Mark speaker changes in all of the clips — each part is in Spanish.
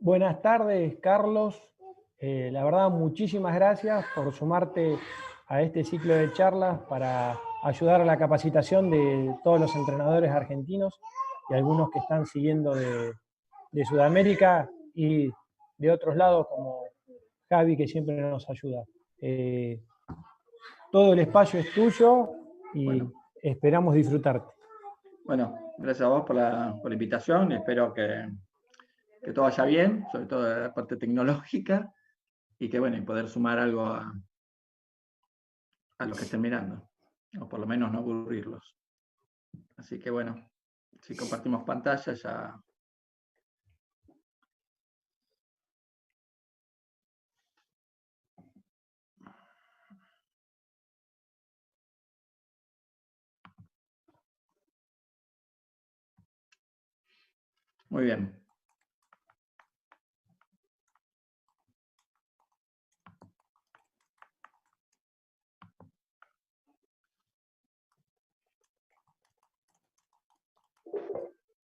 Speaker 1: Buenas tardes, Carlos. La verdad, muchísimas gracias por sumarte a este ciclo de charlas para ayudar a la capacitación de todos los entrenadores argentinos y algunos que están siguiendo de Sudamérica y de otros lados, como Javi, que siempre nos ayuda. Todo el espacio es tuyo y
Speaker 2: Bueno,
Speaker 1: esperamos disfrutarte.
Speaker 2: bueno, gracias a vos por la invitación. Espero que todo vaya bien, sobre todo de la parte tecnológica, y que bueno, y poder sumar algo a los que estén mirando, o por lo menos no aburrirlos. Así que bueno, si compartimos pantalla ya. Muy bien.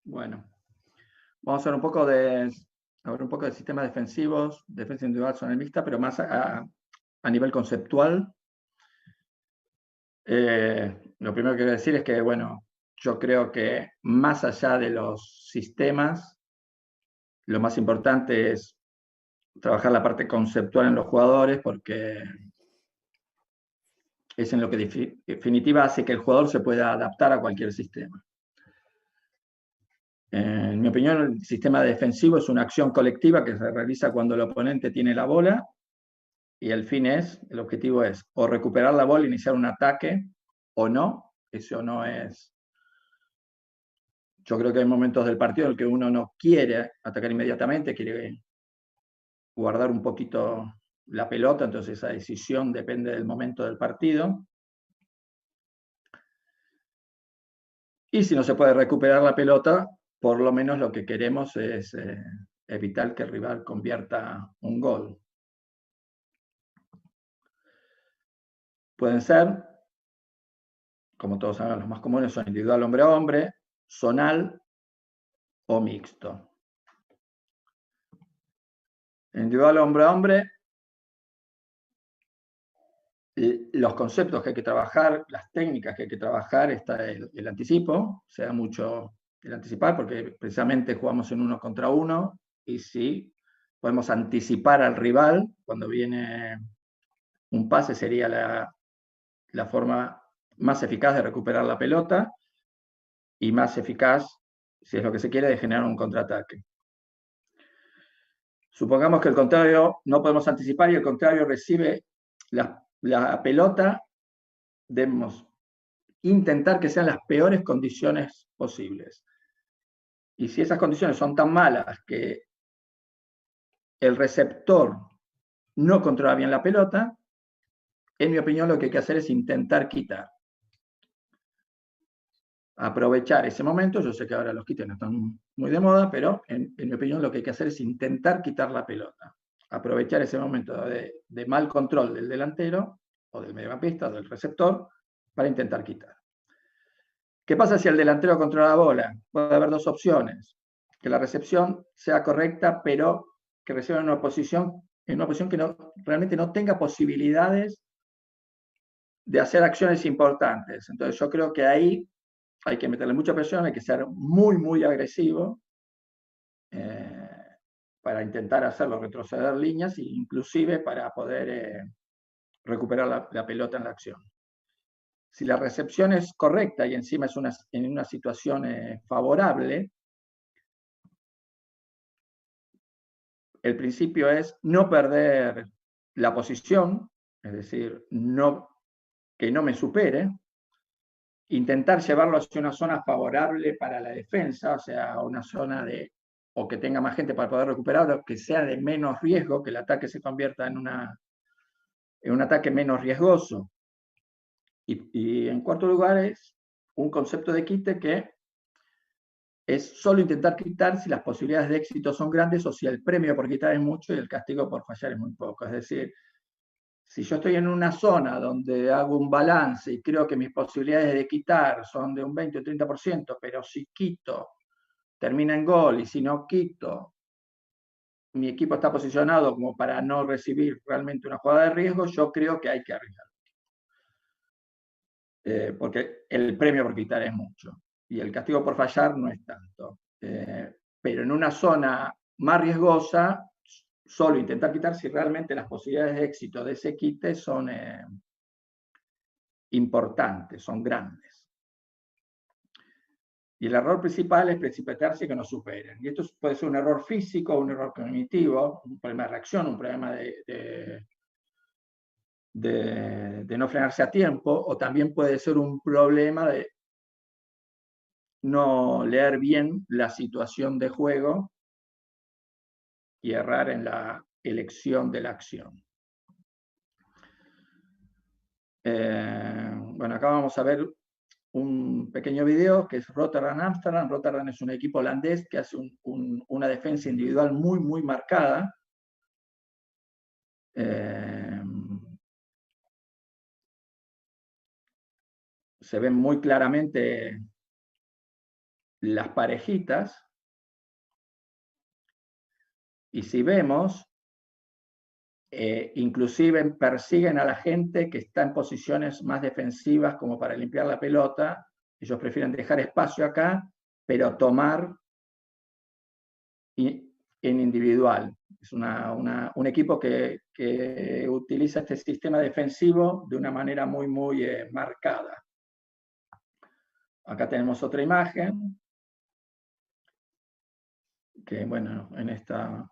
Speaker 2: Bueno, vamos a ver un poco de sistemas defensivos, defensa individual, zona mixta, pero más a nivel conceptual. Lo primero que quiero decir es que, bueno, yo creo que más allá de los sistemas, lo más importante es trabajar la parte conceptual en los jugadores, porque es en lo que definitiva hace que el jugador se pueda adaptar a cualquier sistema. En mi opinión, el sistema defensivo es una acción colectiva que se realiza cuando el oponente tiene la bola y el objetivo es o recuperar la bola, iniciar un ataque o no. Eso no es. Yo creo que hay momentos del partido en el que uno no quiere atacar inmediatamente, quiere guardar un poquito la pelota, entonces esa decisión depende del momento del partido. Y si no se puede recuperar la pelota, por lo menos lo que queremos es evitar que el rival convierta un gol. Pueden ser, como todos saben, los más comunes son individual hombre a hombre, zonal o mixto. Individual hombre a hombre, los conceptos que hay que trabajar, las técnicas que hay que trabajar, está el anticipo, se da mucho el anticipar porque precisamente jugamos en uno contra uno y si podemos anticipar al rival cuando viene un pase sería la forma más eficaz de recuperar la pelota y más eficaz, si es lo que se quiere, de generar un contraataque. Supongamos que el contrario no podemos anticipar y el contrario recibe la pelota, debemos intentar que sean las peores condiciones posibles. Y si esas condiciones son tan malas que el receptor no controla bien la pelota, en mi opinión lo que hay que hacer es intentar quitar. Aprovechar ese momento, yo sé que ahora los quites no están muy de moda, pero en mi opinión lo que hay que hacer es intentar quitar la pelota. Aprovechar ese momento de mal control del delantero o del mediocampista o del receptor para intentar quitar. ¿Qué pasa si el delantero controla la bola? Puede haber dos opciones. Que la recepción sea correcta, pero que reciba en una posición que realmente no tenga posibilidades de hacer acciones importantes. Entonces yo creo que ahí hay que meterle mucha presión, hay que ser muy, muy agresivo para intentar hacerlo retroceder líneas e inclusive para poder recuperar la pelota en la acción. Si la recepción es correcta y encima es en una situación favorable, el principio es no perder la posición, es decir, que no me supere, intentar llevarlo hacia una zona favorable para la defensa, o sea, una zona o que tenga más gente para poder recuperarlo, que sea de menos riesgo, que el ataque se convierta en un ataque menos riesgoso. Y en cuarto lugar es un concepto de quite que es solo intentar quitar si las posibilidades de éxito son grandes o si el premio por quitar es mucho y el castigo por fallar es muy poco. Es decir, si yo estoy en una zona donde hago un balance y creo que mis posibilidades de quitar son de un 20 o 30%, pero si quito termina en gol y si no quito mi equipo está posicionado como para no recibir realmente una jugada de riesgo, yo creo que hay que arriesgar. Porque el premio por quitar es mucho y el castigo por fallar no es tanto. Pero en una zona más riesgosa, solo intentar quitar si realmente las posibilidades de éxito de ese quite son importantes, son grandes. Y el error principal es precipitarse y que nos superen. Y esto puede ser un error físico, un error cognitivo, un problema de reacción, un problema de no frenarse a tiempo, o también puede ser un problema de no leer bien la situación de juego y errar en la elección de la acción. Bueno, acá vamos a ver un pequeño video que es Rotterdam-Amsterdam. Rotterdam es un equipo holandés que hace una defensa individual muy, muy marcada. Se ven muy claramente las parejitas. Y si vemos, inclusive persiguen a la gente que está en posiciones más defensivas como para limpiar la pelota. Ellos prefieren dejar espacio acá, pero tomar en individual. Es un equipo que utiliza este sistema defensivo de una manera muy, muy marcada. Acá tenemos otra imagen, que bueno, en esta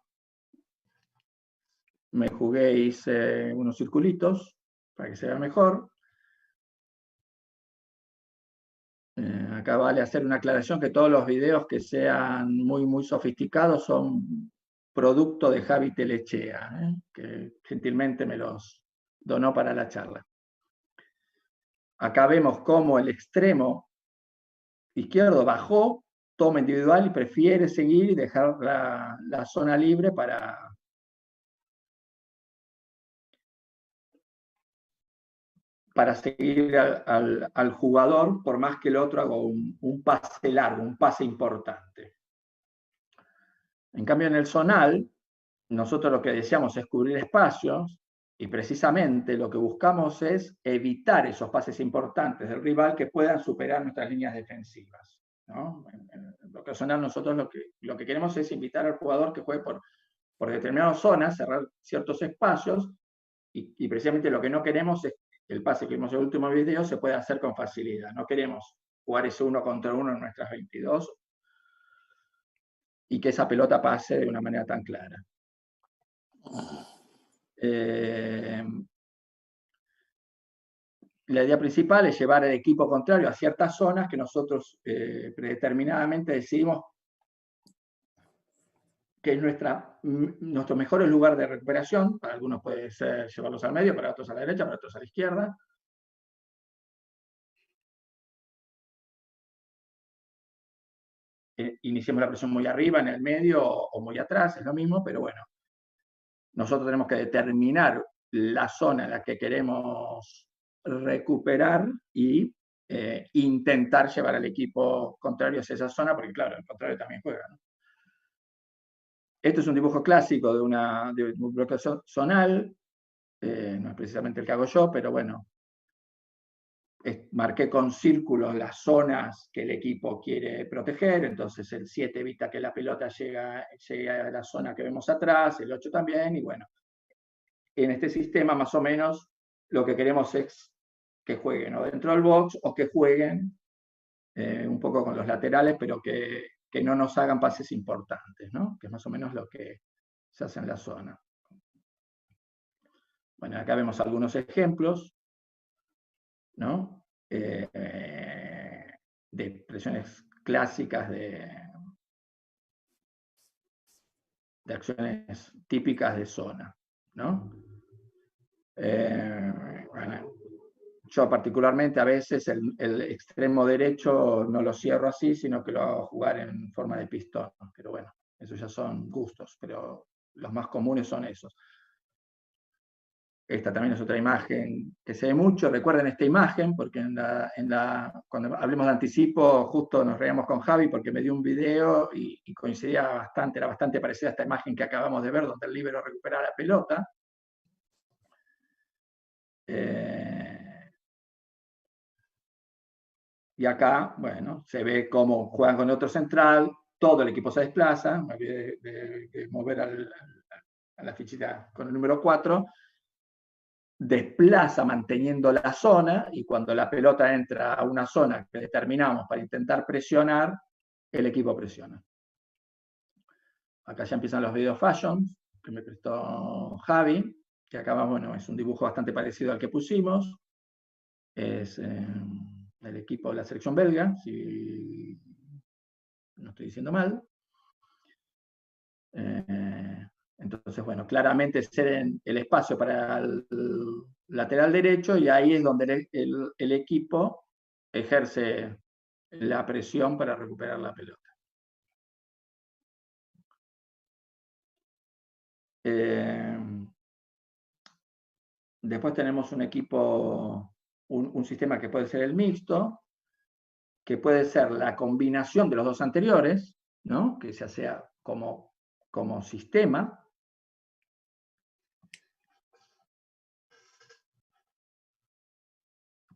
Speaker 2: me jugué, hice unos circulitos para que se vea mejor. Acá vale hacer una aclaración que todos los videos que sean muy, muy sofisticados son producto de Javi Telechea, que gentilmente me los donó para la charla. Acá vemos cómo el extremo izquierdo bajó, toma individual y prefiere seguir y dejar la zona libre para seguir al jugador, por más que el otro haga un pase largo, un pase importante. En cambio, en el zonal, nosotros lo que deseamos es cubrir espacios y precisamente lo que buscamos es evitar esos pases importantes del rival que puedan superar nuestras líneas defensivas, ¿no? En lo que zonal, nosotros lo que queremos es invitar al jugador que juegue por determinadas zonas, cerrar ciertos espacios y precisamente lo que no queremos es el pase que vimos en el último video se puede hacer con facilidad. No queremos jugar ese 1 contra 1 en nuestras 22 y que esa pelota pase de una manera tan clara. La idea principal es llevar el equipo contrario a ciertas zonas que nosotros predeterminadamente decidimos que es nuestro mejor lugar de recuperación. Para algunos puede ser llevarlos al medio, para otros a la derecha, para otros a la izquierda. Iniciemos la presión muy arriba, en el medio o muy atrás, es lo mismo, pero bueno, nosotros tenemos que determinar la zona en la que queremos recuperar y intentar llevar al equipo contrario hacia esa zona, porque claro, el contrario también juega, ¿no? Este es un dibujo clásico de un bloque zonal, no es precisamente el que hago yo, pero bueno, marqué con círculos las zonas que el equipo quiere proteger, entonces el 7 evita que la pelota llegue a la zona que vemos atrás, el 8 también, y bueno, en este sistema más o menos lo que queremos es que jueguen o dentro del box o que jueguen un poco con los laterales, pero que no nos hagan pases importantes, ¿no? Que es más o menos lo que se hace en la zona. Bueno, acá vemos algunos ejemplos, ¿no? De presiones clásicas de acciones típicas de zona, ¿no? Bueno, yo particularmente a veces el extremo derecho no lo cierro así, sino que lo hago jugar en forma de pistón, pero bueno, esos ya son gustos, pero los más comunes son esos. esta también es otra imagen que se ve mucho. Recuerden esta imagen, porque cuando hablemos de anticipo, justo nos reíamos con Javi porque me dio un video y coincidía bastante, era bastante parecida a esta imagen que acabamos de ver, donde el líbero recupera la pelota. Y acá, bueno, se ve cómo juegan con otro central, todo el equipo se desplaza, me olvidé de mover a la fichita con el número 4, desplaza manteniendo la zona, y cuando la pelota entra a una zona que determinamos para intentar presionar, el equipo presiona. Acá ya empiezan los video fashions que me prestó Javi, que acá, bueno, es un dibujo bastante parecido al que pusimos. Es el equipo de la selección belga, si no estoy diciendo mal. Entonces, bueno, claramente ceden el espacio para el lateral derecho, y ahí es donde el equipo ejerce la presión para recuperar la pelota. Después tenemos un equipo, un sistema que puede ser el mixto, que puede ser la combinación de los dos anteriores, ¿no? Que se hace como sistema.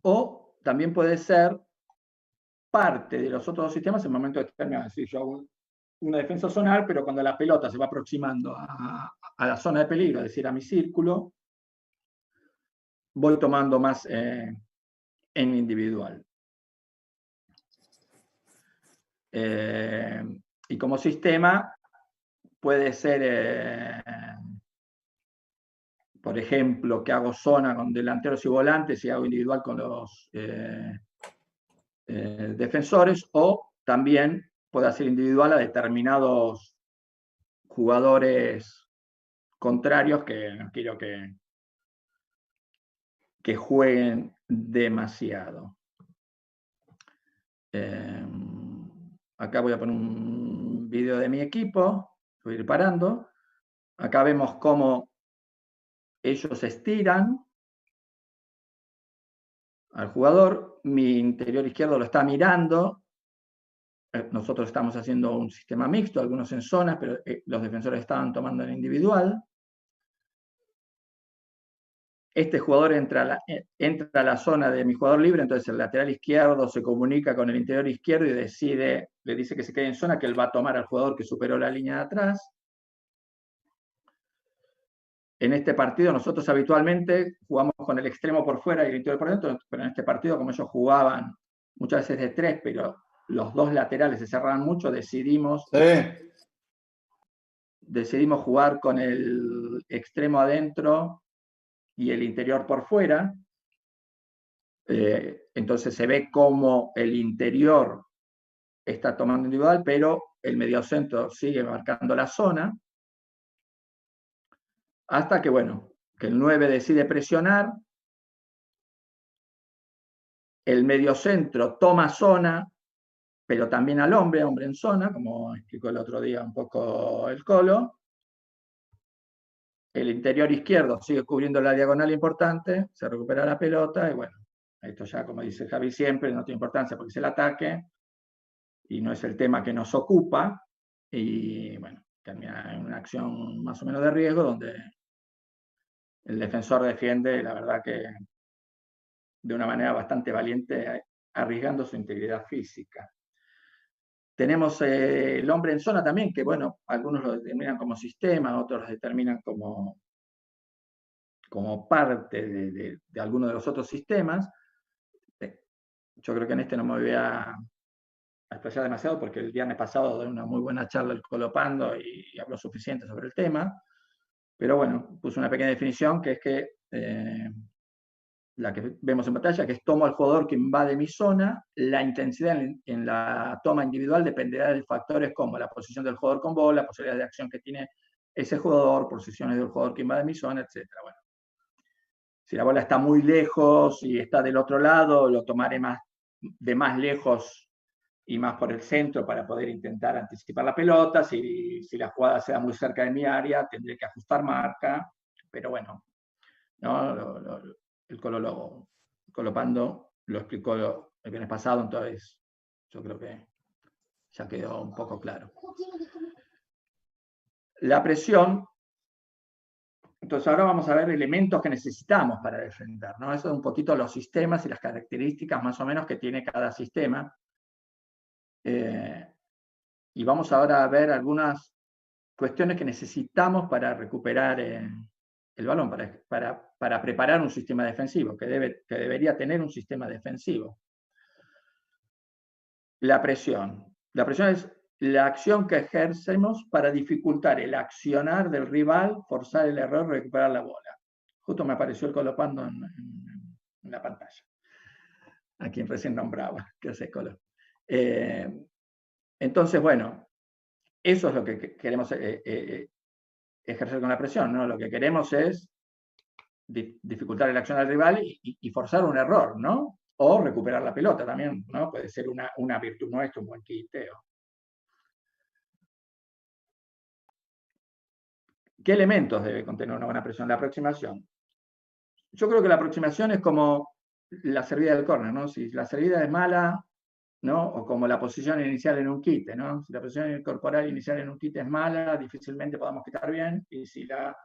Speaker 2: O también puede ser parte de los otros dos sistemas en el momento determinado. Es decir, yo hago una defensa zonal, pero cuando la pelota se va aproximando a la zona de peligro, es decir, a mi círculo, voy tomando más en individual. Y como sistema puede ser, por ejemplo, que hago zona con delanteros y volantes y hago individual con los defensores, o también puede hacer individual a determinados jugadores contrarios que no quiero que jueguen demasiado. Acá voy a poner un video de mi equipo, voy a ir parando. Acá vemos cómo ellos estiran al jugador, mi interior izquierdo lo está mirando. Nosotros estamos haciendo un sistema mixto, algunos en zonas, pero los defensores estaban tomando en individual. Este jugador entra a la zona de mi jugador libre, entonces el lateral izquierdo se comunica con el interior izquierdo y le dice que se quede en zona, que él va a tomar al jugador que superó la línea de atrás. En este partido nosotros habitualmente jugamos con el extremo por fuera y el interior por dentro, pero en este partido, como ellos jugaban muchas veces de 3, pero los dos laterales se cerraban mucho, decidimos jugar con el extremo adentro y el interior por fuera. Entonces se ve como el interior está tomando individual, pero el mediocentro sigue marcando la zona, hasta que, bueno, que el 9 decide presionar, el mediocentro toma zona, pero también al hombre en zona, como explicó el otro día un poco el Colo. El interior izquierdo sigue cubriendo la diagonal importante, se recupera la pelota, y bueno, esto ya, como dice Javi siempre, no tiene importancia porque es el ataque, y no es el tema que nos ocupa, y bueno, termina en una acción más o menos de riesgo, donde el defensor defiende, la verdad que de una manera bastante valiente, arriesgando su integridad física. Tenemos el hombre en zona también, que bueno, algunos lo determinan como sistema, otros lo determinan como parte de alguno de los otros sistemas. Yo creo que en este no me voy a expresar demasiado, porque el viernes pasado de una muy buena charla el Colopando y habló suficiente sobre el tema, pero bueno, puse una pequeña definición, que es que la que vemos en pantalla, que es: tomo al jugador que invade mi zona. La intensidad en la toma individual dependerá de factores como la posición del jugador con bola, la posibilidad de acción que tiene ese jugador, posiciones del jugador que invade mi zona, etc. Bueno, si la bola está muy lejos y está del otro lado, lo tomaré de más lejos y más por el centro para poder intentar anticipar la pelota. Si la jugada se da muy cerca de mi área, tendré que ajustar marca, pero bueno, ¿no? El Colo Pando lo explicó el viernes pasado, entonces yo creo que ya quedó un poco claro. La presión, entonces ahora vamos a ver elementos que necesitamos para defender, ¿no? Eso es un poquito los sistemas y las características más o menos que tiene cada sistema. Y vamos ahora a ver algunas cuestiones que necesitamos para recuperar el balón, para preparar un sistema defensivo, que debería tener un sistema defensivo. La presión. La presión es la acción que ejercemos para dificultar el accionar del rival, forzar el error, recuperar la bola. Justo me apareció el Colo Pando en la pantalla, a quien recién nombraba, que hace Colo. Entonces, bueno, eso es lo que queremos ejercer con la presión, ¿no? Lo que queremos es dificultar el acción del rival y forzar un error, ¿no? O recuperar la pelota también, ¿no? Puede ser una virtud nuestra, un buen quiteo. ¿Qué elementos debe contener una buena presión? La aproximación. Yo creo que la aproximación es como la servida del córner, ¿no? Si la servida es mala, ¿no? O como la posición inicial en un quite, ¿no? Si la posición corporal inicial en un quite es mala, difícilmente podamos quitar bien, y si la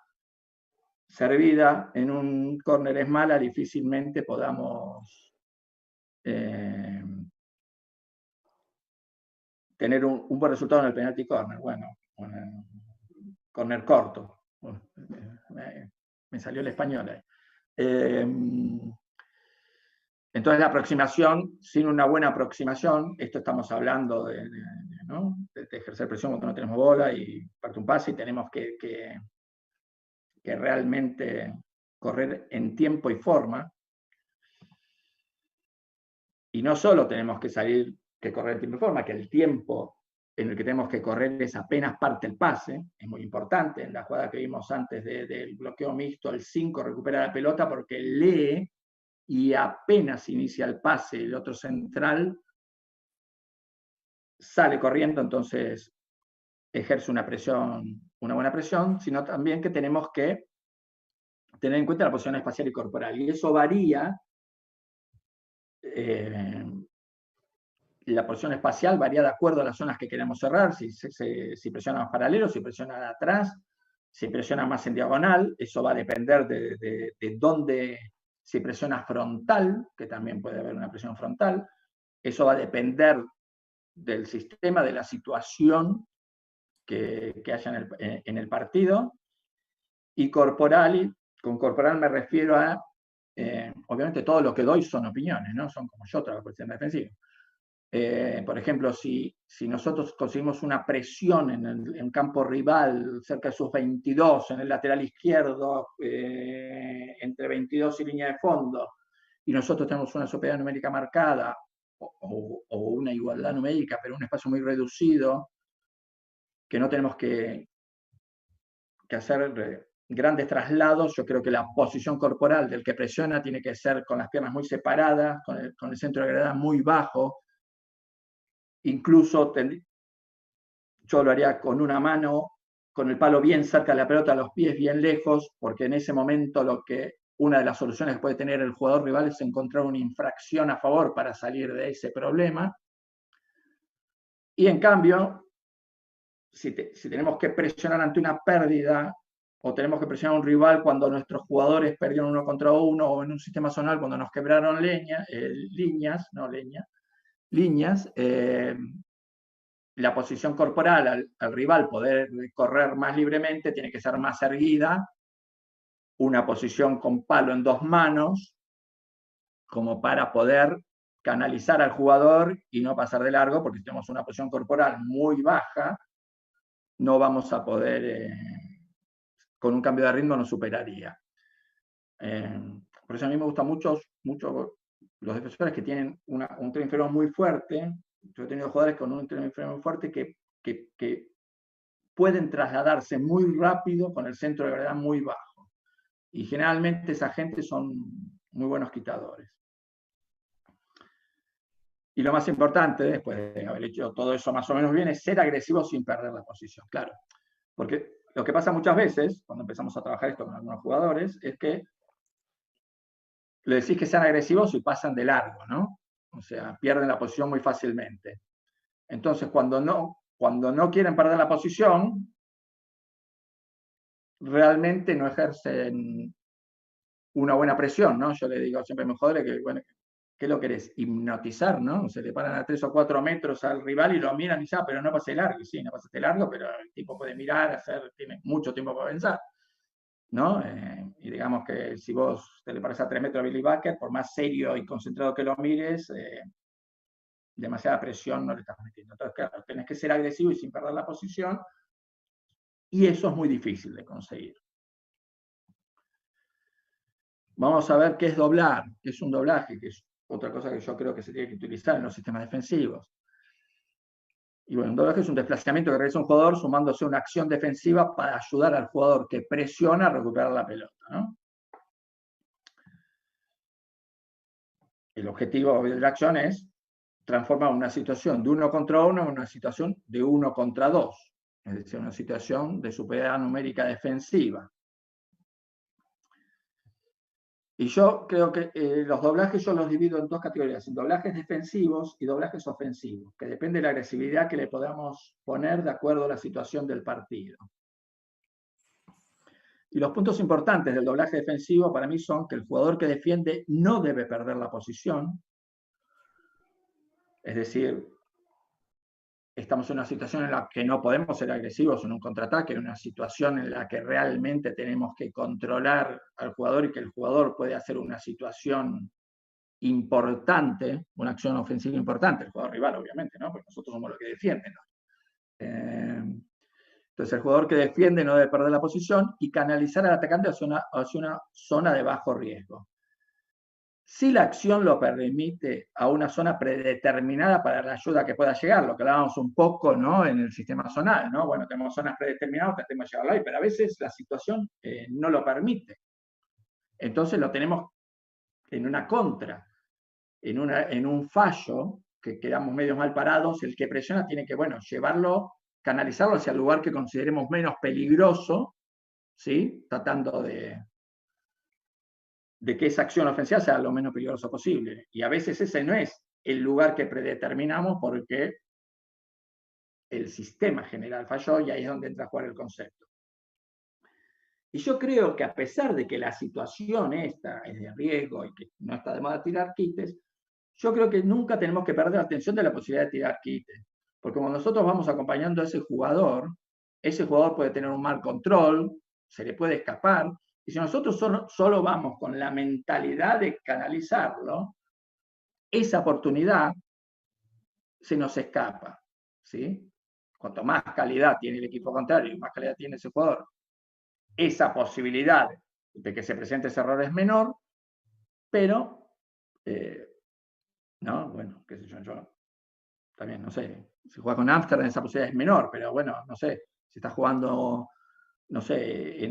Speaker 2: servida en un córner es mala, difícilmente podamos tener un buen resultado en el penalti córner. Bueno, córner corto. Me salió el español ahí. Entonces la aproximación, sin una buena aproximación, esto estamos hablando ¿no? de ejercer presión cuando no tenemos bola y parte un pase y tenemos que realmente correr en tiempo y forma. Y no solo tenemos que correr en tiempo y forma, que el tiempo en el que tenemos que correr es apenas parte el pase, es muy importante. En la jugada que vimos antes del bloqueo mixto, el 5 recupera la pelota porque lee y apenas inicia el pase, el otro central sale corriendo, entonces ejerce una buena presión, sino también que tenemos que tener en cuenta la posición espacial y corporal. Y eso varía, la posición espacial varía de acuerdo a las zonas que queremos cerrar, si presiona más paralelo, si presiona de atrás, si presiona más en diagonal, eso va a depender de dónde, si presiona frontal, que también puede haber una presión frontal, eso va a depender del sistema, de la situación que haya en el partido, y corporal, con corporal me refiero a, obviamente todo lo que doy son opiniones, ¿no? Son como yo trabajo en sistema defensivo. Por ejemplo, si nosotros conseguimos una presión en el campo rival, cerca de sus 22, en el lateral izquierdo, entre 22 y línea de fondo, y nosotros tenemos una superioridad numérica marcada, o una igualdad numérica, pero un espacio muy reducido, que no tenemos que hacer grandes traslados, yo creo que la posición corporal del que presiona tiene que ser con las piernas muy separadas, con el centro de gravedad muy bajo, incluso yo lo haría con una mano, con el palo bien cerca de la pelota, los pies bien lejos, porque en ese momento una de las soluciones que puede tener el jugador rival es encontrar una infracción a favor para salir de ese problema. Y en cambio, si tenemos que presionar ante una pérdida, o tenemos que presionar a un rival cuando nuestros jugadores perdieron 1 contra 1, o en un sistema zonal cuando nos quebraron líneas, la posición corporal al rival poder correr más libremente tiene que ser más erguida, una posición con palo en 2 manos, como para poder canalizar al jugador y no pasar de largo, porque si tenemos una posición corporal muy baja, no vamos a poder, con un cambio de ritmo nos superaría. Por eso a mí me gustan mucho los defensores que tienen un tren inferior muy fuerte. Yo he tenido jugadores con un tren inferior muy fuerte que pueden trasladarse muy rápido con el centro de gravedad muy bajo. Y generalmente esa gente son muy buenos quitadores. Y lo más importante, después de haber hecho todo eso más o menos bien, es ser agresivo sin perder la posición, claro. Porque lo que pasa muchas veces, cuando empezamos a trabajar esto con algunos jugadores, es que le decís que sean agresivos y pasan de largo, ¿no? O sea, pierden la posición muy fácilmente. Entonces, cuando no quieren perder la posición, realmente no ejercen una buena presión, ¿no? Yo le digo siempre a mis jugadores que, bueno, ¿qué lo querés? Hipnotizar, ¿no? Se le paran a 3 o 4 metros al rival y lo miran y ya, pero no pase largo. Y sí, no pasaste largo, pero el tipo puede mirar, tiene mucho tiempo para pensar, ¿no? Y digamos que si vos te le paras a 3 metros a Billy Bucket, por más serio y concentrado que lo mires, demasiada presión no le estás metiendo. Entonces, claro, tenés que ser agresivo y sin perder la posición, y eso es muy difícil de conseguir. Vamos a ver qué es doblar, qué es un doblaje, que es otra cosa que yo creo que se tiene que utilizar en los sistemas defensivos. Y bueno, un doblaje es un desplazamiento que realiza un jugador sumándose a una acción defensiva para ayudar al jugador que presiona a recuperar la pelota, ¿no? El objetivo de la acción es transformar una situación de 1 contra 1 en una situación de 1 contra 2, es decir, una situación de superioridad numérica defensiva. Y yo creo que los doblajes yo los divido en 2 categorías, en doblajes defensivos y doblajes ofensivos, que depende de la agresividad que le podamos poner de acuerdo a la situación del partido. Y los puntos importantes del doblaje defensivo para mí son que el jugador que defiende no debe perder la posición, es decir, estamos en una situación en la que no podemos ser agresivos en un contraataque, en una situación en la que realmente tenemos que controlar al jugador y que el jugador puede hacer una situación importante, una acción ofensiva importante, el jugador rival obviamente, ¿no? Porque nosotros somos los que defienden, ¿no? Entonces el jugador que defiende no debe perder la posición y canalizar al atacante hacia una zona de bajo riesgo. Si la acción lo permite, a una zona predeterminada para la ayuda que pueda llegar, lo que hablábamos un poco, ¿no? En el sistema zonal, ¿no? Bueno, tenemos zonas predeterminadas, tratemos de llegarla ahí, pero a veces la situación no lo permite. Entonces lo tenemos en una contra, en un fallo, que quedamos medio mal parados, el que presiona tiene que, bueno, llevarlo, canalizarlo hacia el lugar que consideremos menos peligroso, ¿sí? Tratando de que esa acción ofensiva sea lo menos peligroso posible. Y a veces ese no es el lugar que predeterminamos porque el sistema general falló y ahí es donde entra a jugar el concepto. Y yo creo que a pesar de que la situación esta es de riesgo y que no está de moda tirar quites, yo creo que nunca tenemos que perder la atención de la posibilidad de tirar quites. Porque como nosotros vamos acompañando a ese jugador puede tener un mal control, se le puede escapar, y si nosotros solo vamos con la mentalidad de canalizarlo, esa oportunidad se nos escapa, ¿sí? Cuanto más calidad tiene el equipo contrario y más calidad tiene ese jugador, esa posibilidad de que se presente ese error es menor, pero, no, bueno, qué sé yo, también, no sé, si juega con Amsterdam esa posibilidad es menor, pero bueno, no sé, si está jugando, no sé,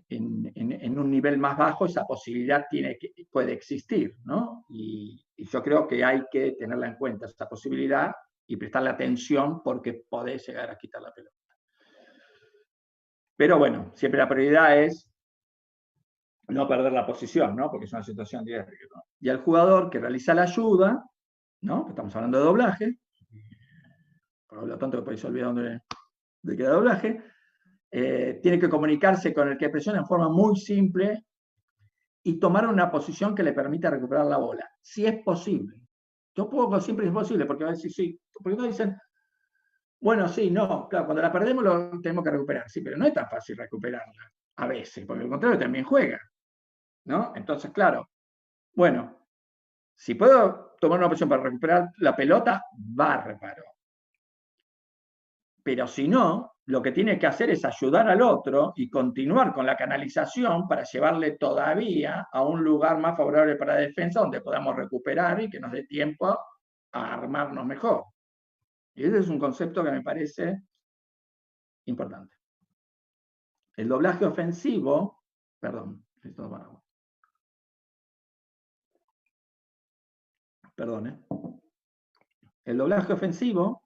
Speaker 2: en un nivel más bajo, esa posibilidad puede existir, ¿no? Y yo creo que hay que tenerla en cuenta, esa posibilidad, y prestarle atención porque podés llegar a quitar la pelota. Pero bueno, siempre la prioridad es no perder la posición, ¿no? Porque es una situación de riesgo, ¿no? Y al jugador que realiza la ayuda, ¿no? Estamos hablando de doblaje, por lo tanto, podéis olvidar de qué doblaje, tiene que comunicarse con el que presiona en forma muy simple y tomar una posición que le permita recuperar la bola, si es posible. Yo puedo siempre es posible, porque a veces sí, porque todos dicen, bueno, sí, no, claro, cuando la perdemos lo tenemos que recuperar, sí, pero no es tan fácil recuperarla, a veces, porque el contrario también juega, ¿no? Entonces, claro, bueno, si puedo tomar una posición para recuperar la pelota, bárbaro. Pero si no, lo que tiene que hacer es ayudar al otro y continuar con la canalización para llevarle todavía a un lugar más favorable para la defensa donde podamos recuperar y que nos dé tiempo a armarnos mejor. Y ese es un concepto que me parece importante. El doblaje ofensivo, perdón, el doblaje ofensivo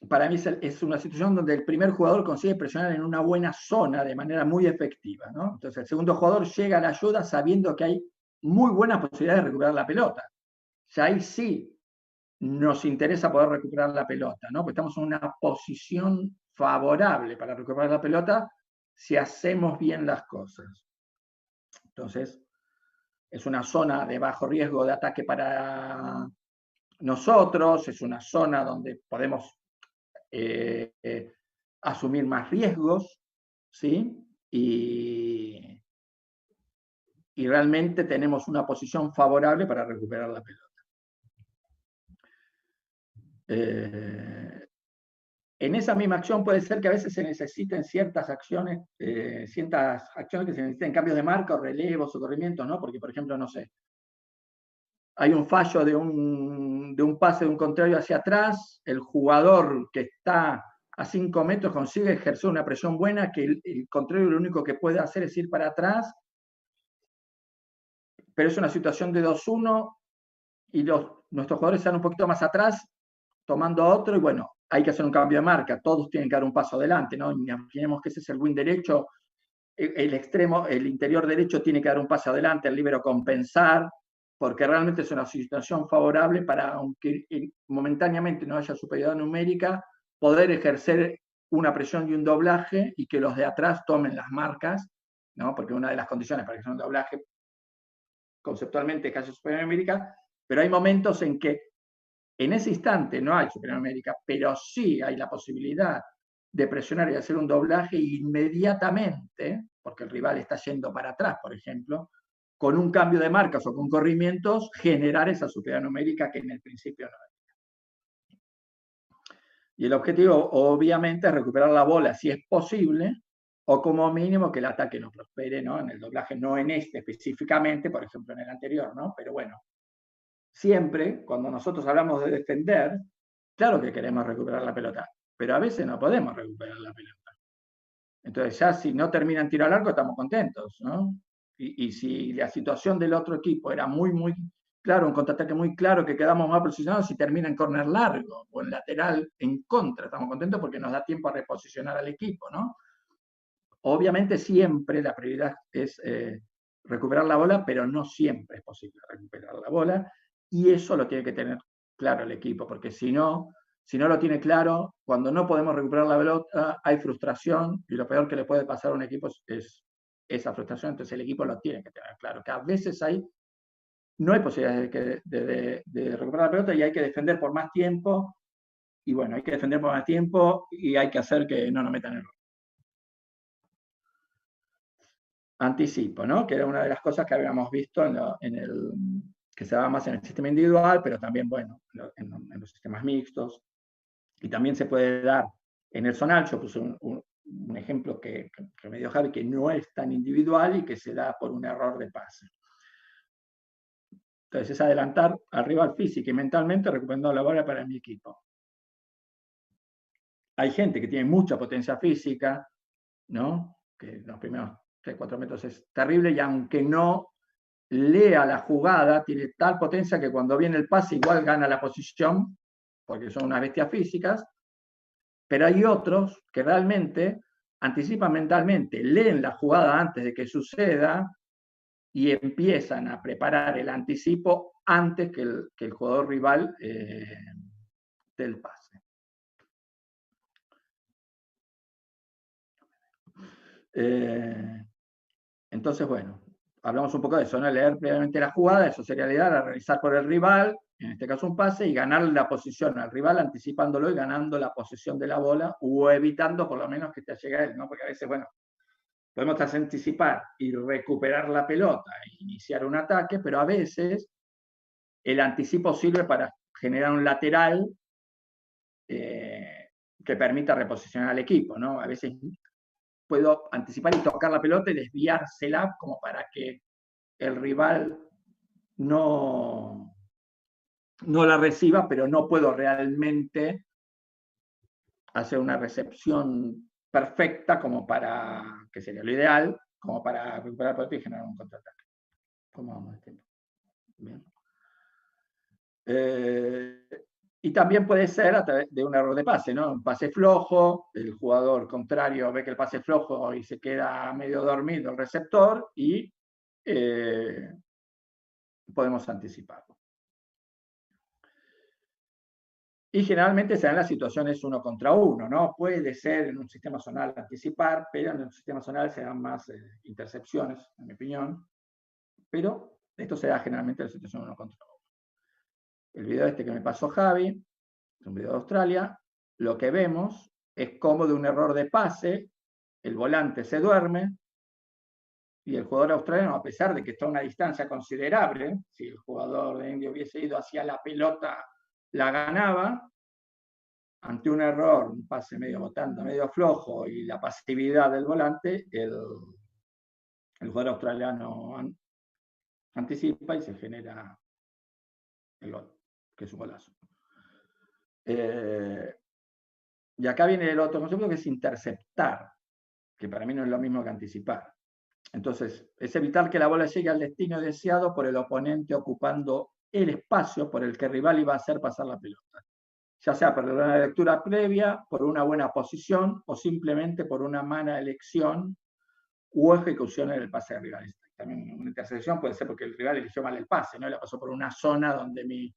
Speaker 2: para mí es una situación donde el primer jugador consigue presionar en una buena zona de manera muy efectiva, ¿no? Entonces el segundo jugador llega a la ayuda sabiendo que hay muy buenas posibilidades de recuperar la pelota. Ya ahí sí nos interesa poder recuperar la pelota, ¿no? Porque estamos en una posición favorable para recuperar la pelota si hacemos bien las cosas. Entonces, es una zona de bajo riesgo de ataque para nosotros, es una zona donde podemos asumir más riesgos, ¿sí? Y realmente tenemos una posición favorable para recuperar la pelota. En esa misma acción puede ser que a veces se necesiten ciertas acciones que se necesiten cambios de marca o relevos o corrimientos, ¿no? Porque, por ejemplo, no sé, hay un fallo de un pase de un contrario hacia atrás, el jugador que está a 5 metros consigue ejercer una presión buena, que el contrario lo único que puede hacer es ir para atrás, pero es una situación de 2-1 y nuestros jugadores están un poquito más atrás, tomando a otro, y bueno, hay que hacer un cambio de marca, todos tienen que dar un paso adelante, ¿no? Imaginemos que ese es el wing derecho, el extremo, el interior derecho tiene que dar un paso adelante, el líbero compensar, porque realmente es una situación favorable para, aunque momentáneamente no haya superioridad numérica, poder ejercer una presión y un doblaje y que los de atrás tomen las marcas, ¿no? Porque una de las condiciones para que sea un doblaje conceptualmente es que haya superioridad numérica, pero hay momentos en que en ese instante no hay superioridad numérica, pero sí hay la posibilidad de presionar y hacer un doblaje inmediatamente, porque el rival está yendo para atrás, por ejemplo, con un cambio de marcas o con corrimientos, generar esa superioridad numérica que en el principio no había. Y el objetivo, obviamente, es recuperar la bola si es posible, o como mínimo que el ataque no prospere, ¿no? En el doblaje, no en este específicamente, por ejemplo en el anterior, ¿no? Pero bueno, siempre, cuando nosotros hablamos de defender, claro que queremos recuperar la pelota, pero a veces no podemos recuperar la pelota. Entonces ya si no terminan tiro al arco estamos contentos, ¿no? Y si la situación del otro equipo era muy claro, un contraataque muy claro, que quedamos más posicionados, si termina en córner largo o en lateral en contra, estamos contentos porque nos da tiempo a reposicionar al equipo, ¿no? Obviamente siempre la prioridad es recuperar la bola, pero no siempre es posible recuperar la bola, y eso lo tiene que tener claro el equipo, porque si no lo tiene claro, cuando no podemos recuperar la pelota, hay frustración, y lo peor que le puede pasar a un equipo es esa frustración. Entonces el equipo lo tiene que tener claro, que a veces no hay posibilidades de recuperar la pelota y hay que defender por más tiempo, y bueno, hay que defender por más tiempo y hay que hacer que no nos metan error. Anticipo, ¿no? Que era una de las cosas que habíamos visto que se daba más en el sistema individual, pero también, bueno, en los sistemas mixtos. Y también se puede dar en el zonal. Yo puse un ejemplo que me dio Javi, que no es tan individual y que se da por un error de pase. Entonces es adelantar al rival física y mentalmente recuperando la bola para mi equipo. Hay gente que tiene mucha potencia física, ¿no? Que los primeros 3-4 metros es terrible, y aunque no lea la jugada, tiene tal potencia que cuando viene el pase igual gana la posición, porque son unas bestias físicas, pero hay otros que realmente anticipan mentalmente, leen la jugada antes de que suceda y empiezan a preparar el anticipo antes que el jugador rival del pase. Entonces, bueno, hablamos un poco de eso, ¿no? Leer previamente la jugada, eso sería la idea, realizar por el rival, en este caso un pase, y ganar la posición al rival anticipándolo y ganando la posesión de la bola, o evitando por lo menos que te llegue a él, ¿no? Porque a veces, bueno, podemos anticipar y recuperar la pelota e iniciar un ataque, pero a veces el anticipo sirve para generar un lateral que permita reposicionar al equipo, ¿no? A veces puedo anticipar y tocar la pelota y desviársela como para que el rival no la reciba, pero no puedo realmente hacer una recepción perfecta como para, que sería lo ideal, como para recuperar la pelota y generar un contraataque. ¿Cómo vamos de tiempo? Bien. Y también puede ser a través de un error de pase, ¿no? Un pase flojo, el jugador contrario ve que el pase es flojo y se queda medio dormido el receptor y podemos anticiparlo. Y generalmente se dan las situaciones 1 contra 1, ¿no? Puede ser en un sistema zonal anticipar, pero en un sistema zonal se dan más intercepciones, en mi opinión. Pero esto se da generalmente en la situación 1 contra 1. El video este que me pasó Javi, es un video de Australia, lo que vemos es cómo de un error de pase, el volante se duerme, y el jugador australiano, a pesar de que está a una distancia considerable, si el jugador de India hubiese ido hacia la pelota, la ganaba, ante un error, un pase medio botando, medio flojo, y la pasividad del volante, el jugador australiano anticipa y se genera el gol, que es un golazo. Y acá viene el otro concepto, que es interceptar, que para mí no es lo mismo que anticipar. Entonces, es evitar que la bola llegue al destino deseado por el oponente ocupando el espacio por el que el rival iba a hacer pasar la pelota, ya sea por una lectura previa, por una buena posición o simplemente por una mala elección u ejecución en el pase del rival. También una intercepción puede ser porque el rival eligió mal el pase, ¿no? Le pasó por una zona donde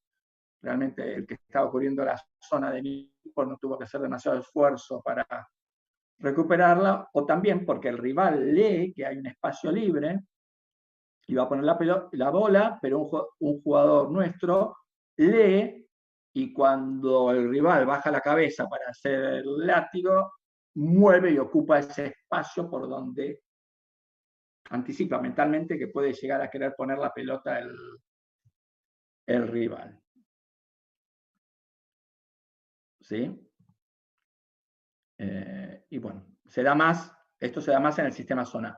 Speaker 2: realmente el que estaba cubriendo la zona de mi equipo no tuvo que hacer demasiado esfuerzo para recuperarla, o también porque el rival lee que hay un espacio libre y va a poner la bola, pero un jugador nuestro lee, y cuando el rival baja la cabeza para hacer el látigo, mueve y ocupa ese espacio por donde anticipa mentalmente que puede llegar a querer poner la pelota el rival. ¿Sí? Y bueno, esto se da más en el sistema zonal.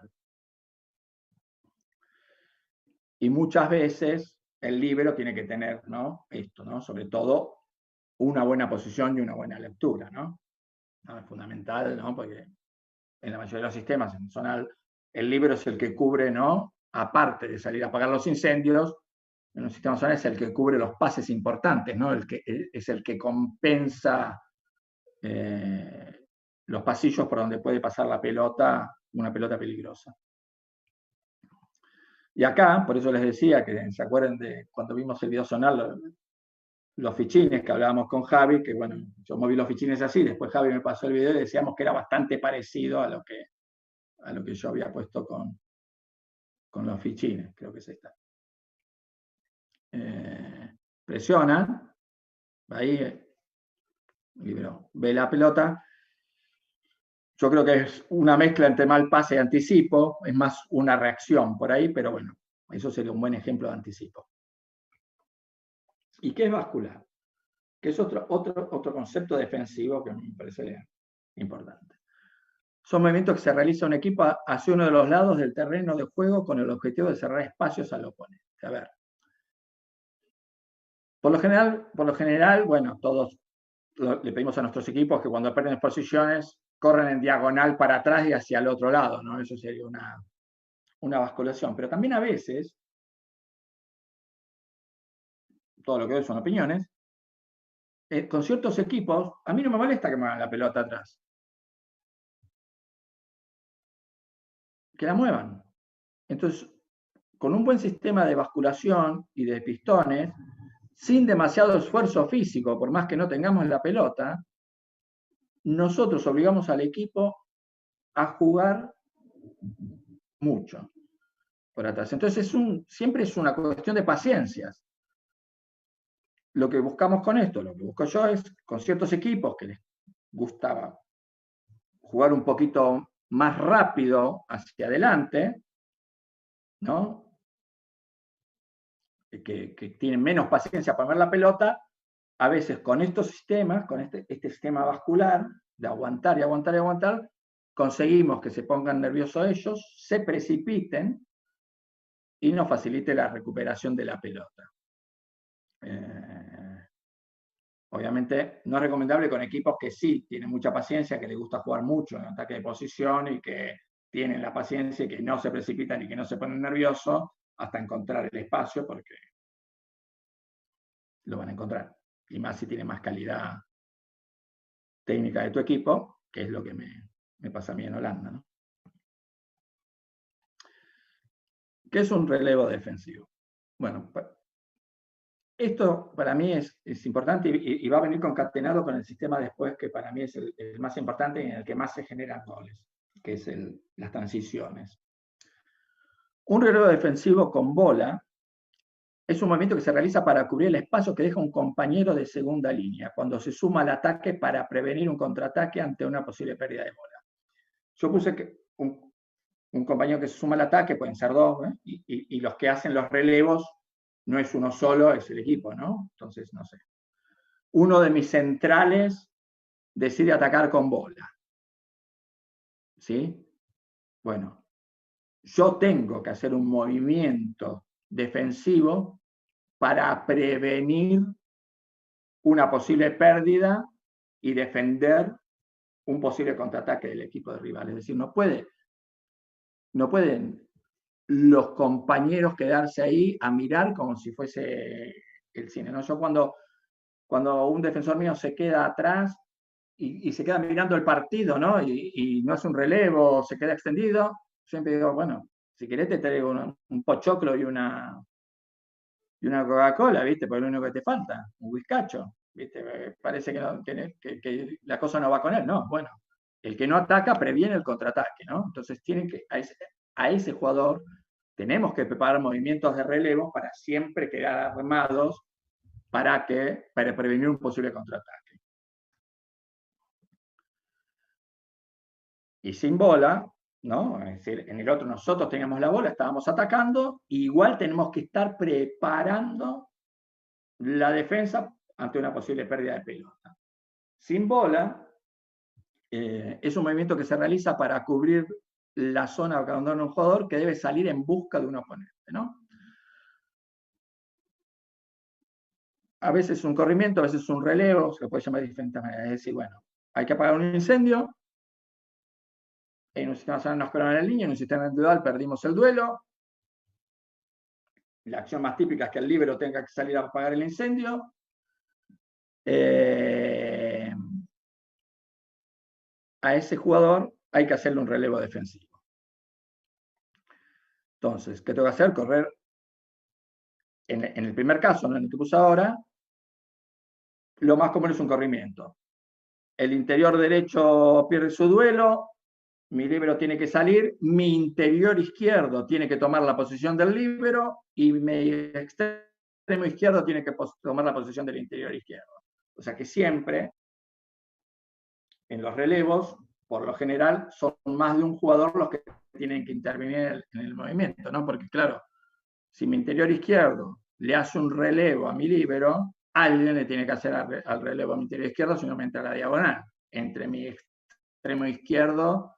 Speaker 2: Y muchas veces el líbero tiene que tener, ¿no? Esto, ¿no? Sobre todo una buena posición y una buena lectura, ¿no? Es fundamental, ¿no? Porque en la mayoría de los sistemas, en zonal, el líbero es el que cubre, ¿no? Aparte de salir a apagar los incendios, en un sistema zonal es el que cubre los pases importantes, ¿no? Es el que compensa los pasillos por donde puede pasar la pelota, una pelota peligrosa. Y acá, por eso les decía que se acuerden de cuando vimos el video zonal, los fichines que hablábamos con Javi, que bueno, yo moví los fichines así, después Javi me pasó el video y decíamos que era bastante parecido a lo que yo había puesto con los fichines, creo que es esta. Presiona, ahí, ve la pelota. Yo creo que es una mezcla entre mal pase y anticipo, es más una reacción por ahí, pero bueno, eso sería un buen ejemplo de anticipo. ¿Y qué es vascular? Que es otro concepto defensivo que me parece importante. Son movimientos que se realiza un equipo hacia uno de los lados del terreno de juego con el objetivo de cerrar espacios al oponente. A ver. Por lo general, bueno, todos le pedimos a nuestros equipos que cuando pierden posiciones corren en diagonal para atrás y hacia el otro lado, ¿no? Eso sería una basculación. Pero también a veces, todo lo que doy son opiniones, con ciertos equipos, a mí no me molesta que me hagan la pelota atrás. Que la muevan. Entonces, con un buen sistema de basculación y de pistones, sin demasiado esfuerzo físico, por más que no tengamos la pelota, nosotros obligamos al equipo a jugar mucho por atrás. Entonces, siempre es una cuestión de paciencias. Lo que buscamos con esto, lo que busco yo es, con ciertos equipos que les gustaba jugar un poquito más rápido hacia adelante, ¿no? Que tienen menos paciencia para ver la pelota, a veces con estos sistemas, con este sistema vascular, de aguantar y aguantar y aguantar, conseguimos que se pongan nerviosos ellos, se precipiten y nos facilite la recuperación de la pelota. Obviamente no es recomendable con equipos que sí tienen mucha paciencia, que les gusta jugar mucho en ataque de posición y que tienen la paciencia y que no se precipitan y que no se ponen nerviosos hasta encontrar el espacio, porque lo van a encontrar. y más si tiene más calidad técnica de tu equipo, que es lo que me pasa a mí en Holanda, ¿no? ¿Qué es un relevo defensivo? Bueno, esto para mí es importante y va a venir concatenado con el sistema después, que para mí es el más importante y en el que más se generan goles, que es las transiciones. Un relevo defensivo con bola es un movimiento que se realiza para cubrir el espacio que deja un compañero de segunda línea, cuando se suma al ataque para prevenir un contraataque ante una posible pérdida de bola. Yo puse que un compañero que se suma al ataque, pueden ser dos, ¿eh? y los que hacen los relevos no es uno solo, es el equipo, ¿no? Entonces, no sé. Uno de mis centrales decide atacar con bola. ¿Sí? Bueno, yo tengo que hacer un movimiento defensivo para prevenir una posible pérdida y defender un posible contraataque del equipo de rival. Es decir, no pueden los compañeros quedarse ahí a mirar como si fuese el cine, ¿no? Yo cuando un defensor mío se queda atrás y se queda mirando el partido, ¿no? Y no hace un relevo, se queda extendido, siempre digo, bueno, si querés te traigo un pochoclo y una Coca-Cola, ¿viste? Porque es lo único que te falta, un whiskacho, ¿viste? Parece que la cosa no va con él, ¿no? Bueno, el que no ataca previene el contraataque, ¿no? Entonces a ese jugador tenemos que preparar movimientos de relevo para siempre quedar armados para prevenir un posible contraataque. Y sin bola, ¿no? Es decir, en el otro nosotros teníamos la bola, estábamos atacando, igual tenemos que estar preparando la defensa ante una posible pérdida de pelota. Sin bola, es un movimiento que se realiza para cubrir la zona que abandona un jugador que debe salir en busca de un oponente, ¿no? A veces un corrimiento, a veces un relevo, se lo puede llamar de diferentes maneras. Es decir, bueno, hay que apagar un incendio, en un sistema nacional nos quedaron en la línea, en un sistema individual perdimos el duelo. La acción más típica es que el líbero tenga que salir a apagar el incendio. A ese jugador hay que hacerle un relevo defensivo. Entonces, ¿qué tengo que hacer? Correr. En el primer caso, ¿no? En el que puse ahora, lo más común es un corrimiento. El interior derecho pierde su duelo, mi líbero tiene que salir, mi interior izquierdo tiene que tomar la posición del líbero y mi extremo izquierdo tiene que tomar la posición del interior izquierdo. O sea que siempre, en los relevos, por lo general, son más de un jugador los que tienen que intervenir en el movimiento, ¿no? Porque claro, si mi interior izquierdo le hace un relevo a mi líbero, alguien le tiene que hacer al relevo a mi interior izquierdo, si no me entra la diagonal entre mi extremo izquierdo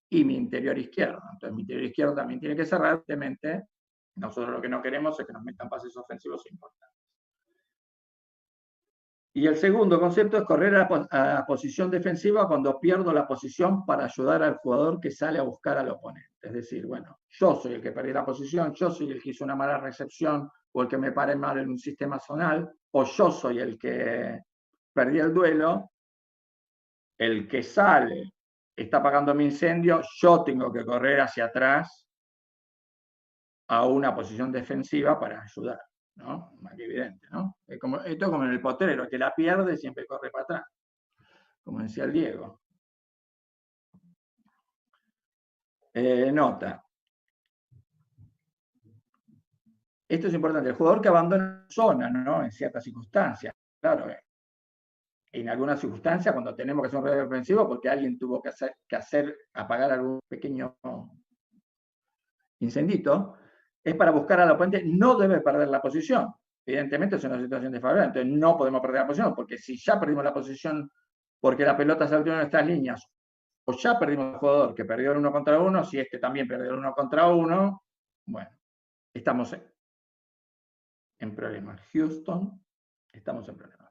Speaker 2: y mi interior izquierdo. Entonces mi interior izquierdo también tiene que cerrar, evidentemente. Nosotros lo que no queremos es que nos metan pases ofensivos importantes. Y el segundo concepto es correr a posición defensiva cuando pierdo la posición para ayudar al jugador que sale a buscar al oponente. Es decir, bueno, yo soy el que perdí la posición, yo soy el que hizo una mala recepción o el que me paré mal en un sistema zonal, o yo soy el que perdí el duelo, el que sale está apagando mi incendio, yo tengo que correr hacia atrás a una posición defensiva para ayudar, ¿no? Más que evidente, ¿no? Esto es como en el potrero, que la pierde siempre corre para atrás, como decía el Diego. Nota. Esto es importante, el jugador que abandona zona, ¿no? En ciertas circunstancias, claro, en algunas circunstancias cuando tenemos que hacer un relevo defensivo porque alguien tuvo que apagar algún pequeño incendito, es para buscar al oponente, no debe perder la posición. Evidentemente es una situación desfavorable, entonces no podemos perder la posición, porque si ya perdimos la posición porque la pelota salió en nuestras líneas, o ya perdimos al jugador que perdió el 1 contra 1, si es que también perdió el 1 contra 1, bueno, estamos en problemas. Houston, estamos en problemas.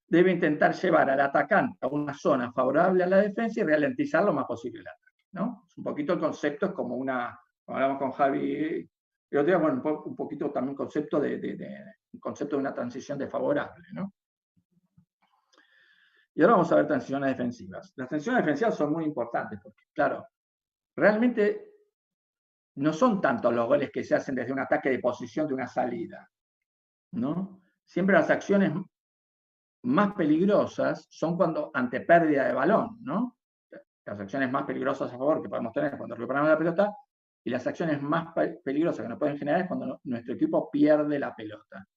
Speaker 2: Debe intentar llevar al atacante a una zona favorable a la defensa y ralentizar lo más posible el ataque, ¿no? Es un poquito el concepto, es como una, como hablamos con Javi el otro día, bueno, un poquito también concepto de concepto de una transición desfavorable, ¿no? Y ahora vamos a ver transiciones defensivas. Las transiciones defensivas son muy importantes porque, claro, realmente no son tanto los goles que se hacen desde un ataque de posición de una salida, ¿no? Siempre las acciones más peligrosas son cuando ante pérdida de balón, ¿no? Las acciones más peligrosas a favor que podemos tener es cuando recuperamos la pelota, y las acciones más peligrosas que nos pueden generar es cuando nuestro equipo pierde la pelota.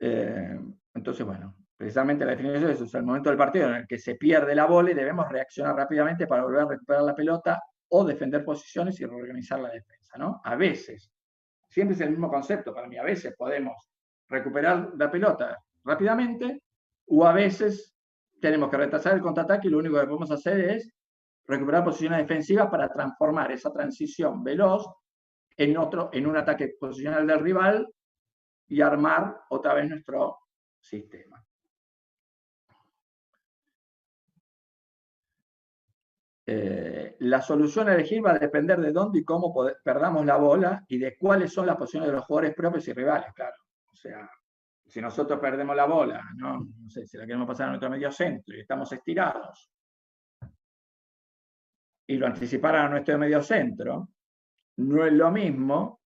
Speaker 2: Entonces, bueno, precisamente la definición de eso es el momento del partido en el que se pierde la bola y debemos reaccionar rápidamente para volver a recuperar la pelota o defender posiciones y reorganizar la defensa, ¿no? A veces, siempre es el mismo concepto para mí, a veces podemos recuperar la pelota rápidamente o a veces tenemos que retrasar el contraataque y lo único que podemos hacer es recuperar posiciones defensivas para transformar esa transición veloz en un ataque posicional del rival y armar otra vez nuestro sistema. La solución a elegir va a depender de dónde y cómo perdamos la bola y de cuáles son las posiciones de los jugadores propios y rivales, claro. O sea, si nosotros perdemos la bola, no sé, si la queremos pasar a nuestro medio centro y estamos estirados y lo anticiparan a nuestro medio centro, no es lo mismo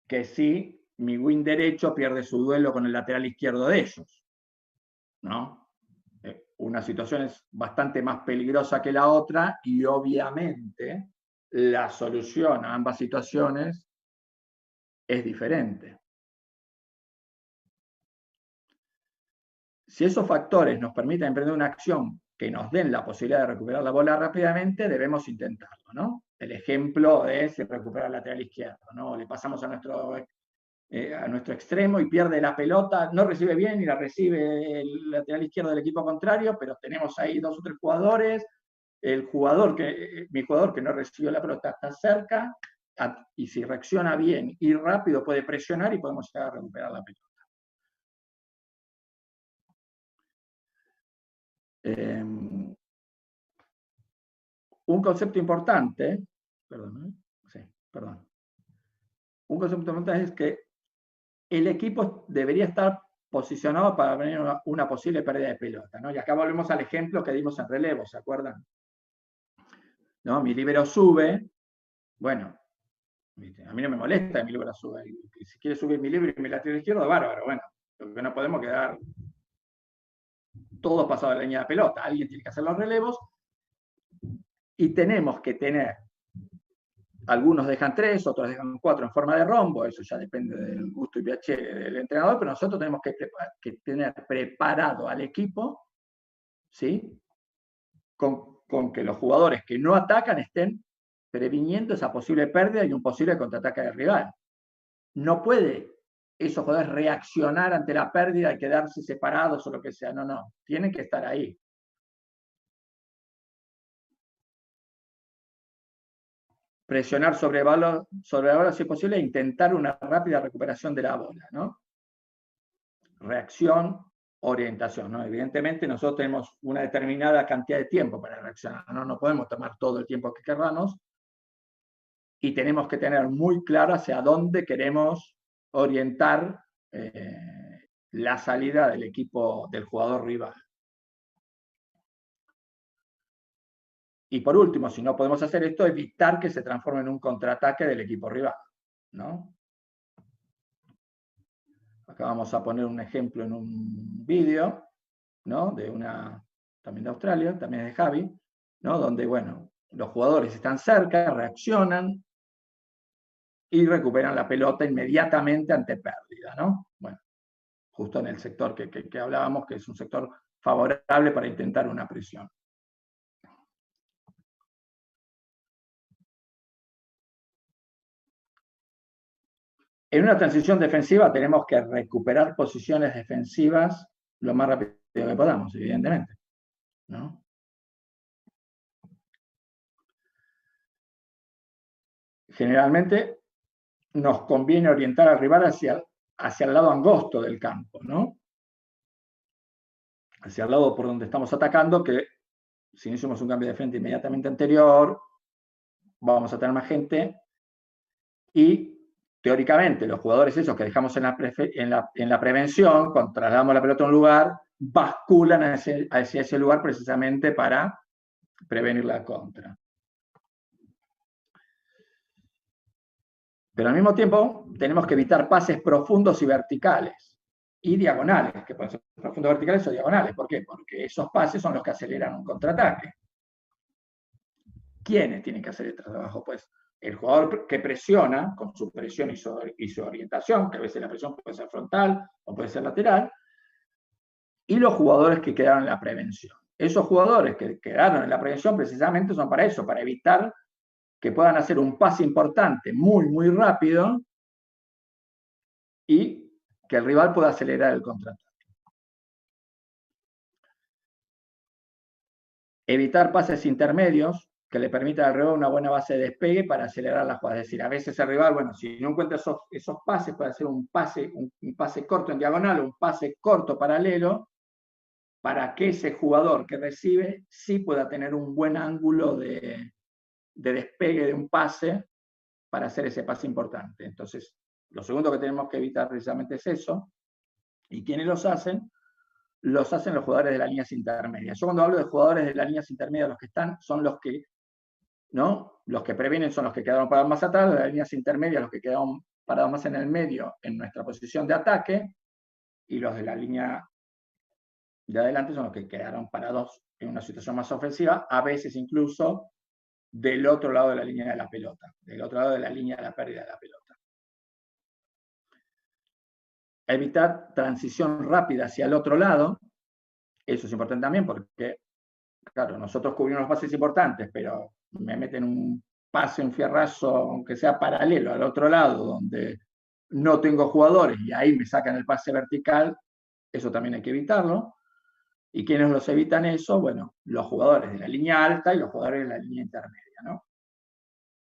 Speaker 2: que si mi wing derecho pierde su duelo con el lateral izquierdo de ellos, ¿no? Una situación es bastante más peligrosa que la otra y obviamente la solución a ambas situaciones es diferente. Si esos factores nos permiten emprender una acción que nos den la posibilidad de recuperar la bola rápidamente, debemos intentarlo, ¿no? El ejemplo es recuperar el lateral izquierdo, ¿no? Le pasamos a nuestro extremo y pierde la pelota, no recibe bien y la recibe el lateral izquierdo del equipo contrario, pero tenemos ahí 2 o 3 jugadores, mi jugador que no recibió la pelota está cerca, y si reacciona bien y rápido puede presionar y podemos llegar a recuperar la pelota. Un concepto importante, un concepto importante es que el equipo debería estar posicionado para prevenir una posible pérdida de pelota, ¿no? Y acá volvemos al ejemplo que dimos en relevo, ¿se acuerdan? ¿No? Mi líbero sube, bueno, a mí no me molesta que mi líbero suba, si quiere subir mi líbero y mi lateral izquierdo, bárbaro, bueno, lo que no podemos quedar todos pasados de la línea de pelota, alguien tiene que hacer los relevos, y tenemos que tener, algunos dejan 3, otros dejan 4 en forma de rombo, eso ya depende del gusto y pH del entrenador, pero nosotros tenemos que tener preparado al equipo, ¿sí? Con que los jugadores que no atacan estén previniendo esa posible pérdida y un posible contraataque del rival. No puede esos jugadores reaccionar ante la pérdida y quedarse separados o lo que sea, no, tienen que estar ahí. Presionar sobre la bola si es posible e intentar una rápida recuperación de la bola, ¿no? Reacción, orientación, ¿no? Evidentemente nosotros tenemos una determinada cantidad de tiempo para reaccionar, ¿no? No podemos tomar todo el tiempo que queramos y tenemos que tener muy claro hacia dónde queremos orientar la salida del equipo, del jugador rival. Y por último, si no podemos hacer esto, evitar que se transforme en un contraataque del equipo rival, ¿no? Acá vamos a poner un ejemplo en un vídeo, ¿no? También de Australia, también de Javi, ¿no? Donde, bueno, los jugadores están cerca, reaccionan y recuperan la pelota inmediatamente ante pérdida, ¿no? Bueno, justo en el sector que hablábamos, que es un sector favorable para intentar una presión. En una transición defensiva tenemos que recuperar posiciones defensivas lo más rápido que podamos, evidentemente, ¿no? Generalmente nos conviene orientar al rival hacia el lado angosto del campo, ¿no? Hacia el lado por donde estamos atacando, que si no hicimos un cambio de frente inmediatamente anterior, vamos a tener más gente y teóricamente, los jugadores esos que dejamos en la prevención, cuando trasladamos la pelota a un lugar, basculan hacia ese lugar precisamente para prevenir la contra. Pero al mismo tiempo tenemos que evitar pases profundos y verticales y diagonales, que pueden ser profundos verticales o diagonales. ¿Por qué? Porque esos pases son los que aceleran un contraataque. ¿Quiénes tienen que hacer este trabajo? Pues el jugador que presiona, con su presión y su orientación, que a veces la presión puede ser frontal o puede ser lateral, y los jugadores que quedaron en la prevención. Esos jugadores que quedaron en la prevención precisamente son para eso, para evitar que puedan hacer un pase importante muy, muy rápido y que el rival pueda acelerar el contraataque. Evitar pases intermedios que le permitan al rival una buena base de despegue para acelerar la jugada. Es decir, a veces el rival, bueno, si no encuentra esos pases, puede hacer un pase corto en diagonal o un pase corto paralelo para que ese jugador que recibe sí pueda tener un buen ángulo de despegue de un pase para hacer ese pase importante. Entonces, lo segundo que tenemos que evitar precisamente es eso. ¿Y quiénes los hacen? Los hacen los jugadores de las líneas intermedias. Yo cuando hablo de jugadores de las líneas intermedias, los que están son los que, ¿no? Los que previenen son los que quedaron parados más atrás, de las líneas intermedias los que quedaron parados más en el medio en nuestra posición de ataque, y los de la línea de adelante son los que quedaron parados en una situación más ofensiva, a veces incluso del otro lado de la línea de la pelota, del otro lado de la línea de la pérdida de la pelota. Evitar transición rápida hacia el otro lado, eso es importante también porque, claro, nosotros cubrimos los pases importantes, pero me meten un pase, un fierrazo, aunque sea paralelo al otro lado, donde no tengo jugadores y ahí me sacan el pase vertical, eso también hay que evitarlo. ¿Y quiénes los evitan eso? Bueno, los jugadores de la línea alta y los jugadores de la línea intermedia, ¿no?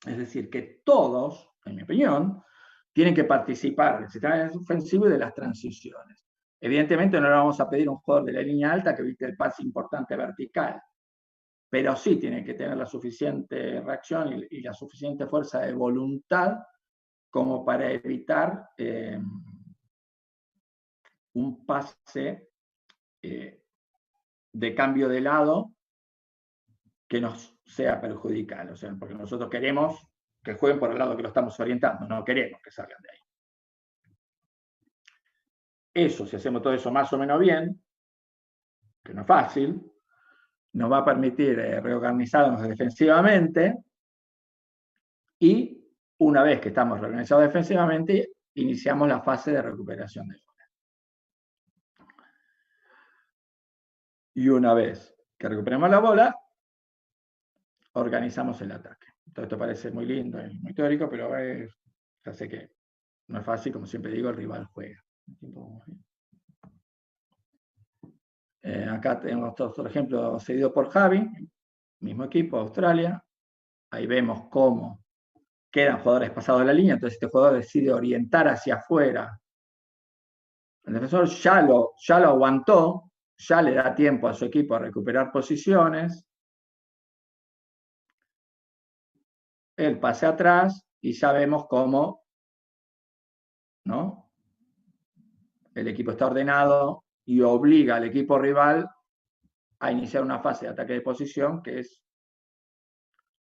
Speaker 2: Es decir, que todos, en mi opinión, tienen que participar del sistema ofensivo y de las transiciones. Evidentemente no le vamos a pedir a un jugador de la línea alta que evite el pase importante vertical, pero sí tiene que tener la suficiente reacción y la suficiente fuerza de voluntad como para evitar un pase de cambio de lado que nos sea perjudicial. O sea, porque nosotros queremos que jueguen por el lado que lo estamos orientando, no queremos que salgan de ahí. Eso, si hacemos todo eso más o menos bien, que no es fácil, nos va a permitir reorganizarnos defensivamente y una vez que estamos reorganizados defensivamente, iniciamos la fase de recuperación del bola. Y una vez que recuperemos la bola, organizamos el ataque. Todo esto parece muy lindo y muy teórico, pero ya sé que no es fácil, como siempre digo, el rival juega. Acá tenemos otro ejemplo cedido por Javi, mismo equipo, Australia. Ahí vemos cómo quedan jugadores pasados de la línea, entonces este jugador decide orientar hacia afuera. El defensor ya lo aguantó, ya le da tiempo a su equipo a recuperar posiciones. El pase atrás y ya vemos cómo, ¿no? El equipo está ordenado y obliga al equipo rival a iniciar una fase de ataque de posición que es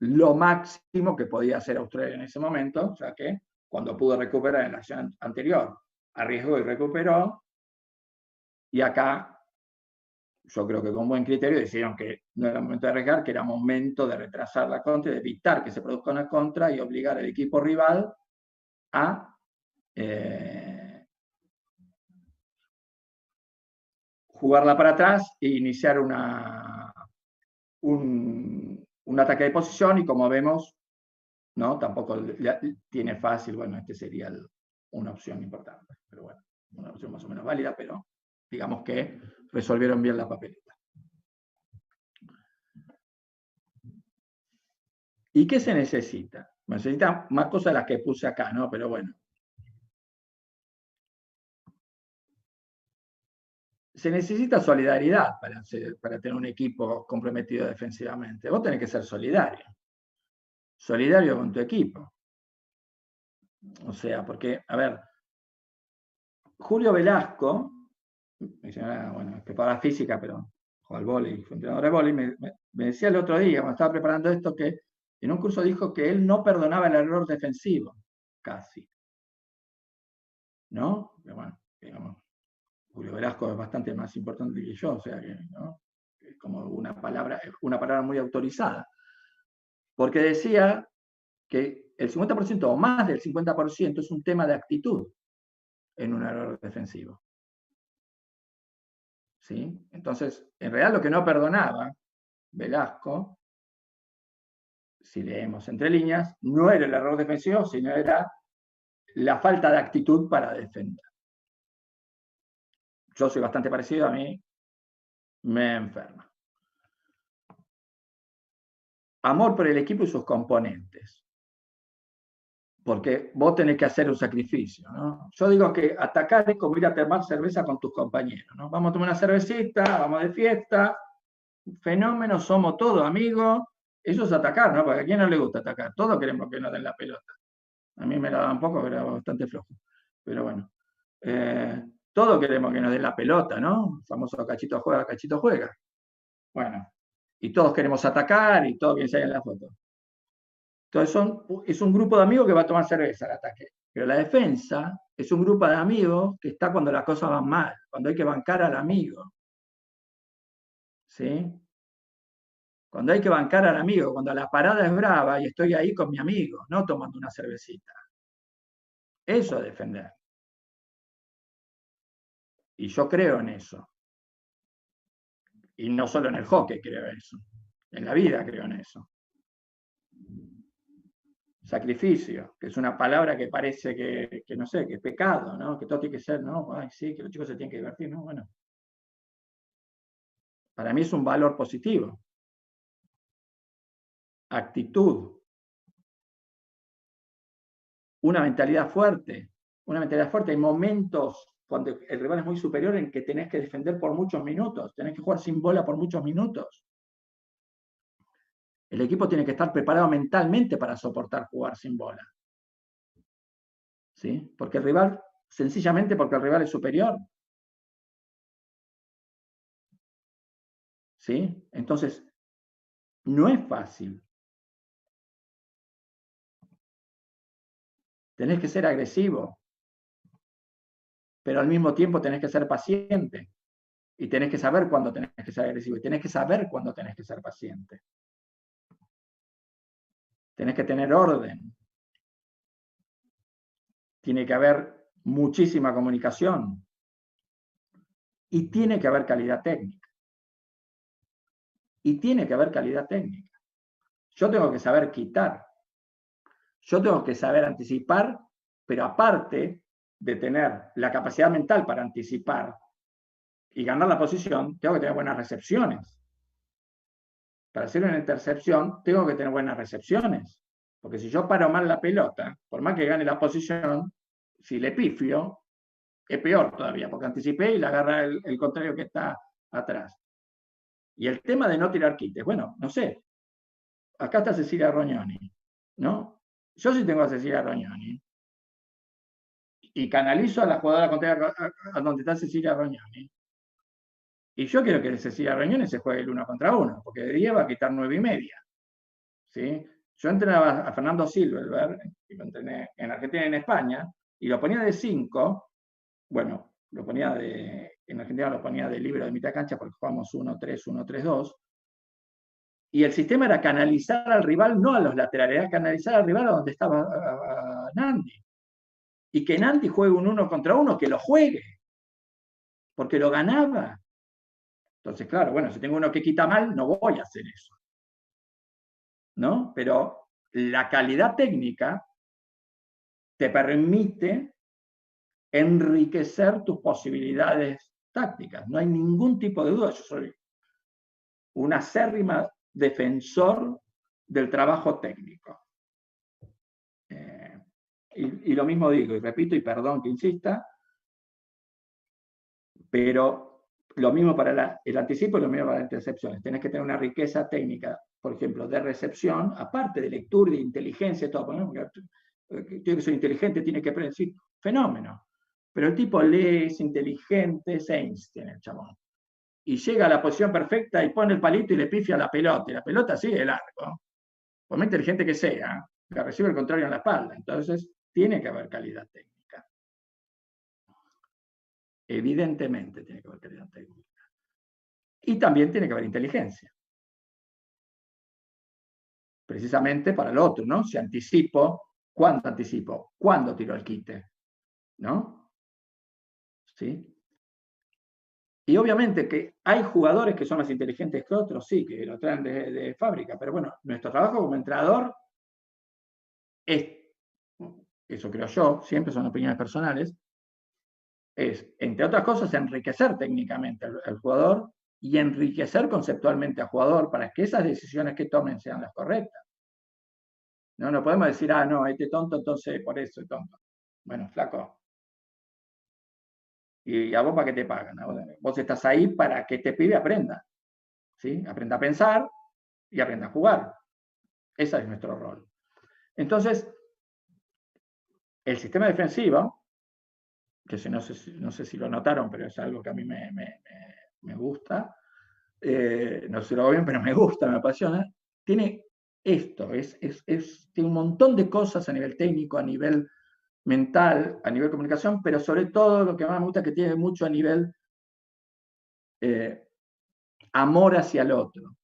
Speaker 2: lo máximo que podía hacer Australia en ese momento, ya que cuando pudo recuperar en la acción anterior, arriesgó y recuperó, y acá yo creo que con buen criterio decidieron que no era momento de arriesgar, que era momento de retrasar la contra, de evitar que se produzca una contra y obligar al equipo rival a jugarla para atrás e iniciar un ataque de posición, y como vemos, ¿no? Tampoco tiene fácil, bueno, este sería una opción importante, pero bueno, una opción más o menos válida, pero digamos que resolvieron bien la papeleta. ¿Y qué se necesita? Se necesitan más cosas de las que puse acá, ¿no? Pero bueno. Se necesita solidaridad para tener un equipo comprometido defensivamente. Vos tenés que ser solidario. Solidario con tu equipo. O sea, porque, a ver, Julio Velasco, bueno, es preparador de física, pero juega al vóley, fue entrenador de vóley, me decía el otro día, cuando estaba preparando esto, que en un curso dijo que él no perdonaba el error defensivo, casi. ¿No? Pero bueno, digamos, Julio Velasco es bastante más importante que yo, o sea que, ¿no? Es como una palabra muy autorizada. Porque decía que el 50% o más del 50% es un tema de actitud en un error defensivo. ¿Sí? Entonces, en realidad lo que no perdonaba Velasco, si leemos entre líneas, no era el error defensivo, sino era la falta de actitud para defender. Yo soy bastante parecido, a mí me enferma. Amor por el equipo y sus componentes. Porque vos tenés que hacer un sacrificio, ¿no? Yo digo que atacar es como ir a tomar cerveza con tus compañeros, ¿no? Vamos a tomar una cervecita, vamos de fiesta, fenómeno, somos todos amigos. Eso es atacar, ¿no? Porque a quién no le gusta atacar. Todos queremos que nos den la pelota. A mí me la da un poco, pero era bastante flojo. Pero bueno. Todos queremos que nos den la pelota, ¿no? El famoso cachito juega, cachito juega. Bueno. Y todos queremos atacar y todos quieren salir en la foto. Entonces es un grupo de amigos que va a tomar cerveza al ataque. Pero la defensa es un grupo de amigos que está cuando las cosas van mal, cuando hay que bancar al amigo. ¿Sí? Cuando hay que bancar al amigo, cuando la parada es brava y estoy ahí con mi amigo, no tomando una cervecita. Eso es defender. Y yo creo en eso. Y no solo en el hockey creo en eso. En la vida creo en eso. Sacrificio, que es una palabra que parece que no sé, que es pecado, ¿no? Que todo tiene que ser, ¿no? Ay, sí, que los chicos se tienen que divertir, ¿no? Bueno. Para mí es un valor positivo. Actitud. Una mentalidad fuerte. Una mentalidad fuerte. Hay momentos cuando el rival es muy superior en que tenés que defender por muchos minutos. Tenés que jugar sin bola por muchos minutos. El equipo tiene que estar preparado mentalmente para soportar jugar sin bola. ¿Sí? Porque el rival, sencillamente porque el rival es superior. ¿Sí? Entonces, no es fácil. Tenés que ser agresivo, pero al mismo tiempo tenés que ser paciente. Y tenés que saber cuándo tenés que ser agresivo. Y tenés que saber cuándo tenés que ser paciente. Tenés que tener orden. Tiene que haber muchísima comunicación. Y tiene que haber calidad técnica. Y tiene que haber calidad técnica. Yo tengo que saber quitar. Yo tengo que saber anticipar, pero aparte de tener la capacidad mental para anticipar y ganar la posición, tengo que tener buenas recepciones. Para hacer una intercepción, tengo que tener buenas recepciones. Porque si yo paro mal la pelota, por más que gane la posición, si le pifio, es peor todavía, porque anticipé y la agarra el contrario que está atrás. Y el tema de no tirar quites, bueno, no sé. Acá está Cecilia Rognoni, ¿no? Yo sí tengo a Cecilia Rognoni y canalizo a la jugadora contraria a donde está Cecilia Rognoni. Y yo quiero que Cecilia Rognoni se juegue el 1 contra 1, porque de 10 va a quitar 9,5. ¿Sí? Yo entrenaba a Fernando Silverberg, y lo entrené en Argentina y en España, y lo ponía de 5, bueno, en Argentina lo ponía de libero de mitad cancha porque jugamos 1-3, 1-3-2, y el sistema era canalizar al rival, no a los laterales, era canalizar al rival a donde estaba Nandi. Y que Nandi juegue un 1 contra 1, que lo juegue, porque lo ganaba. Entonces, claro, bueno, si tengo uno que quita mal, no voy a hacer eso. ¿No? Pero la calidad técnica te permite enriquecer tus posibilidades tácticas. No hay ningún tipo de duda. Yo soy un acérrimo defensor del trabajo técnico. Y lo mismo digo, y repito, y perdón que insista, pero lo mismo para el anticipo y lo mismo para las intercepciones. Tenés que tener una riqueza técnica, por ejemplo, de recepción, aparte de lectura y de inteligencia, todo. tiene que ser inteligente, tiene que aprender, sí, fenómeno. Pero el tipo lee, es inteligente, es Einstein el chabón. Y llega a la posición perfecta y pone el palito y le pifia la pelota, y la pelota sigue largo. Por más inteligente que sea, la recibe el contrario en la espalda. Entonces, tiene que haber calidad técnica. Evidentemente tiene que haber calidad técnica. Y también tiene que haber inteligencia. Precisamente para el otro, ¿no? Si anticipo, ¿cuándo anticipo? ¿Cuándo tiro el quite? ¿No? ¿Sí? Y obviamente que hay jugadores que son más inteligentes que otros, sí, que lo traen de fábrica, pero bueno, nuestro trabajo como entrenador es, eso creo yo, siempre son opiniones personales, es, entre otras cosas, enriquecer técnicamente al jugador y enriquecer conceptualmente al jugador para que esas decisiones que tomen sean las correctas. No podemos decir, no, este tonto, entonces por eso es tonto. Bueno, flaco. ¿Y a vos para qué te pagan? Vos estás ahí para que este pibe aprenda. ¿Sí? Aprenda a pensar y aprenda a jugar. Ese es nuestro rol. Entonces, el sistema defensivo, que no sé si lo notaron, pero es algo que a mí me gusta, no sé si lo hago bien, pero me gusta, me apasiona, tiene esto, tiene un montón de cosas a nivel técnico, a nivel mental, a nivel comunicación, pero sobre todo lo que más me gusta es que tiene mucho a nivel amor hacia el otro,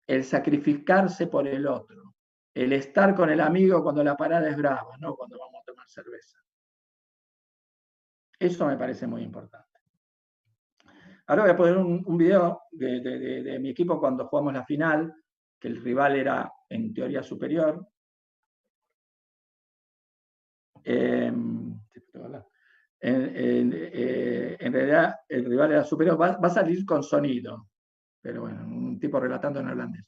Speaker 2: el sacrificarse por el otro, el estar con el amigo cuando la parada es brava, no cuando vamos a tomar cerveza. Eso me parece muy importante. Ahora voy a poner un video de mi equipo cuando jugamos la final, que el rival era en teoría superior. En realidad el rival era superior, va a salir con sonido, pero bueno, un tipo relatando en holandés.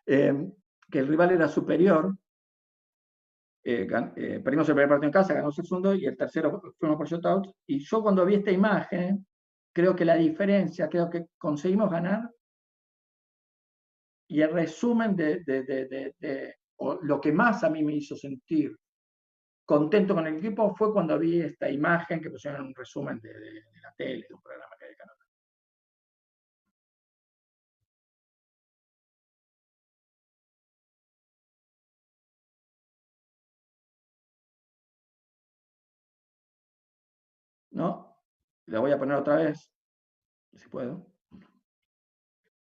Speaker 2: Que el rival era superior, perdimos el primer partido en casa, ganamos el segundo y el tercero fuimos por shootout. Y yo cuando vi esta imagen, creo que la diferencia, creo que conseguimos ganar. Y el resumen o lo que más a mí me hizo sentir contento con el equipo fue cuando vi esta imagen que pusieron en un resumen de la tele, de un programa que hay acá. ¿No? La voy a poner otra vez, si puedo.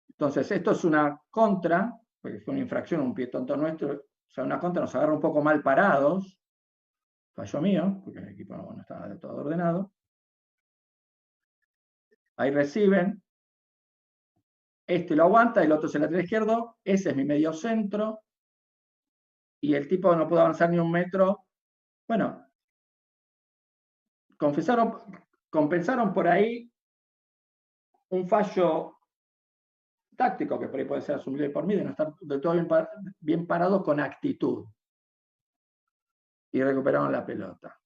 Speaker 2: Entonces, esto es una contra, porque fue una infracción, un pie tonto nuestro, o sea, una contra, nos agarra un poco mal parados, fallo mío, porque el equipo no estaba del todo ordenado. Ahí reciben, este lo aguanta, el otro es el lateral izquierdo, ese es mi medio centro, y el tipo no pudo avanzar ni un metro. Bueno, compensaron por ahí un fallo táctico que por ahí puede ser asumible por mí, de no estar de todo bien parado con actitud. Y recuperaron la pelota.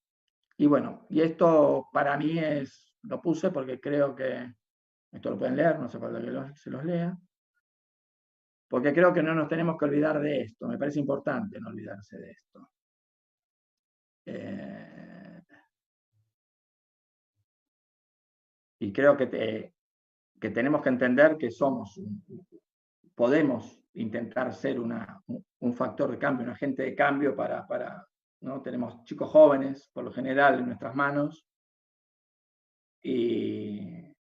Speaker 2: Y bueno, y esto para mí lo puse porque creo que, esto lo pueden leer, no hace falta que se los lea, porque creo que no nos tenemos que olvidar de esto, me parece importante no olvidarse de esto. Y creo que tenemos que entender que podemos intentar ser un factor de cambio, un agente de cambio ¿no? Tenemos chicos jóvenes, por lo general, en nuestras manos, y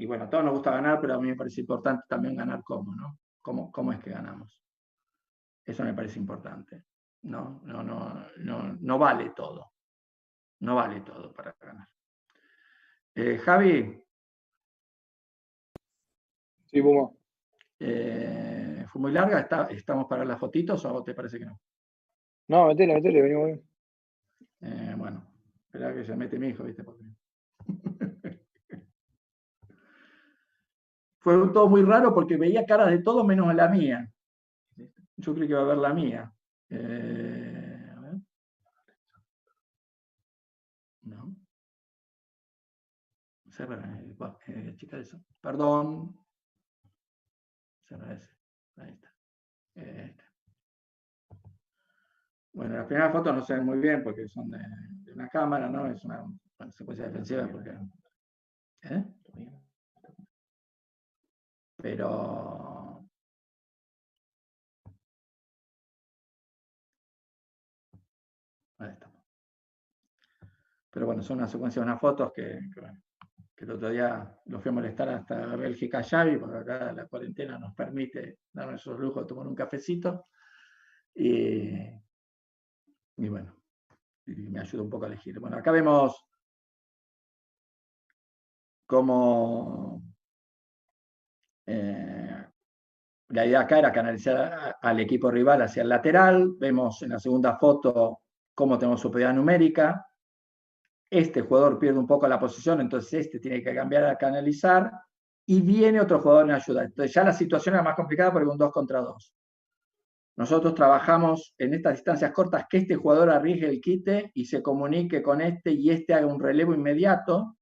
Speaker 2: bueno, a todos nos gusta ganar, pero a mí me parece importante también ganar cómo, ¿no? ¿Cómo es que ganamos? Eso me parece importante. No vale todo. No vale todo para ganar. Javi.
Speaker 3: Sí, Puma.
Speaker 2: ¿Fue muy larga? ¿Estamos para las fotitos o te parece que no?
Speaker 3: No, metele, venimos bien.
Speaker 2: Bueno, espera que se mete mi hijo, ¿viste? Fue todo muy raro porque veía caras de todos menos la mía. Yo creo que iba a ver la mía. A ver. No. Cerra, chica, eso. Perdón. Cerra ese. Ahí está. Bueno, las primeras fotos no se ven muy bien porque son de una cámara, ¿no? Es una secuencia defensiva porque... ¿eh? Pero... Ahí estamos. Pero bueno, son una secuencia de unas fotos que el otro día lo fui a molestar hasta Bélgica Xavi, porque acá la cuarentena nos permite darnos esos lujos de tomar un cafecito. Y bueno, y me ayuda un poco a elegir. Bueno, acá vemos cómo la idea acá era canalizar al equipo rival hacia el lateral. Vemos en la segunda foto cómo tenemos superioridad numérica. Este jugador pierde un poco la posición, entonces este tiene que cambiar a canalizar. Y viene otro jugador en ayuda. Entonces ya la situación era más complicada porque un 2 contra 2. Nosotros trabajamos en estas distancias cortas que este jugador arriesgue el quite y se comunique con este y este haga un relevo inmediato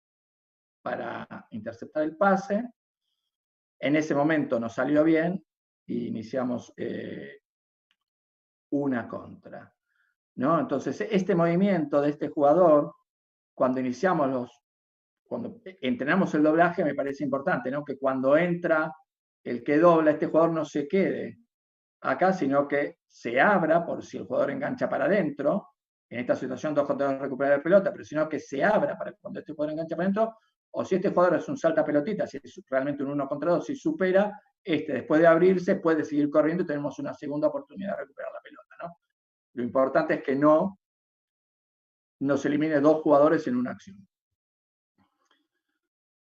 Speaker 2: para interceptar el pase. En ese momento nos salió bien y iniciamos una contra, ¿no? Entonces, este movimiento de este jugador, cuando cuando entrenamos el doblaje, me parece importante, ¿no? Que cuando entra el que dobla, este jugador no se quede acá, sino que se abra por si el jugador engancha para adentro. En esta situación 2 contra 2 recuperar la pelota, pero sino que se abra para cuando este jugador engancha para adentro, o si este jugador es un salta pelotita, si es realmente un 1 contra 2, si supera, después de abrirse puede seguir corriendo y tenemos una segunda oportunidad de recuperar la pelota, ¿no? Lo importante es que no se elimine 2 jugadores en una acción.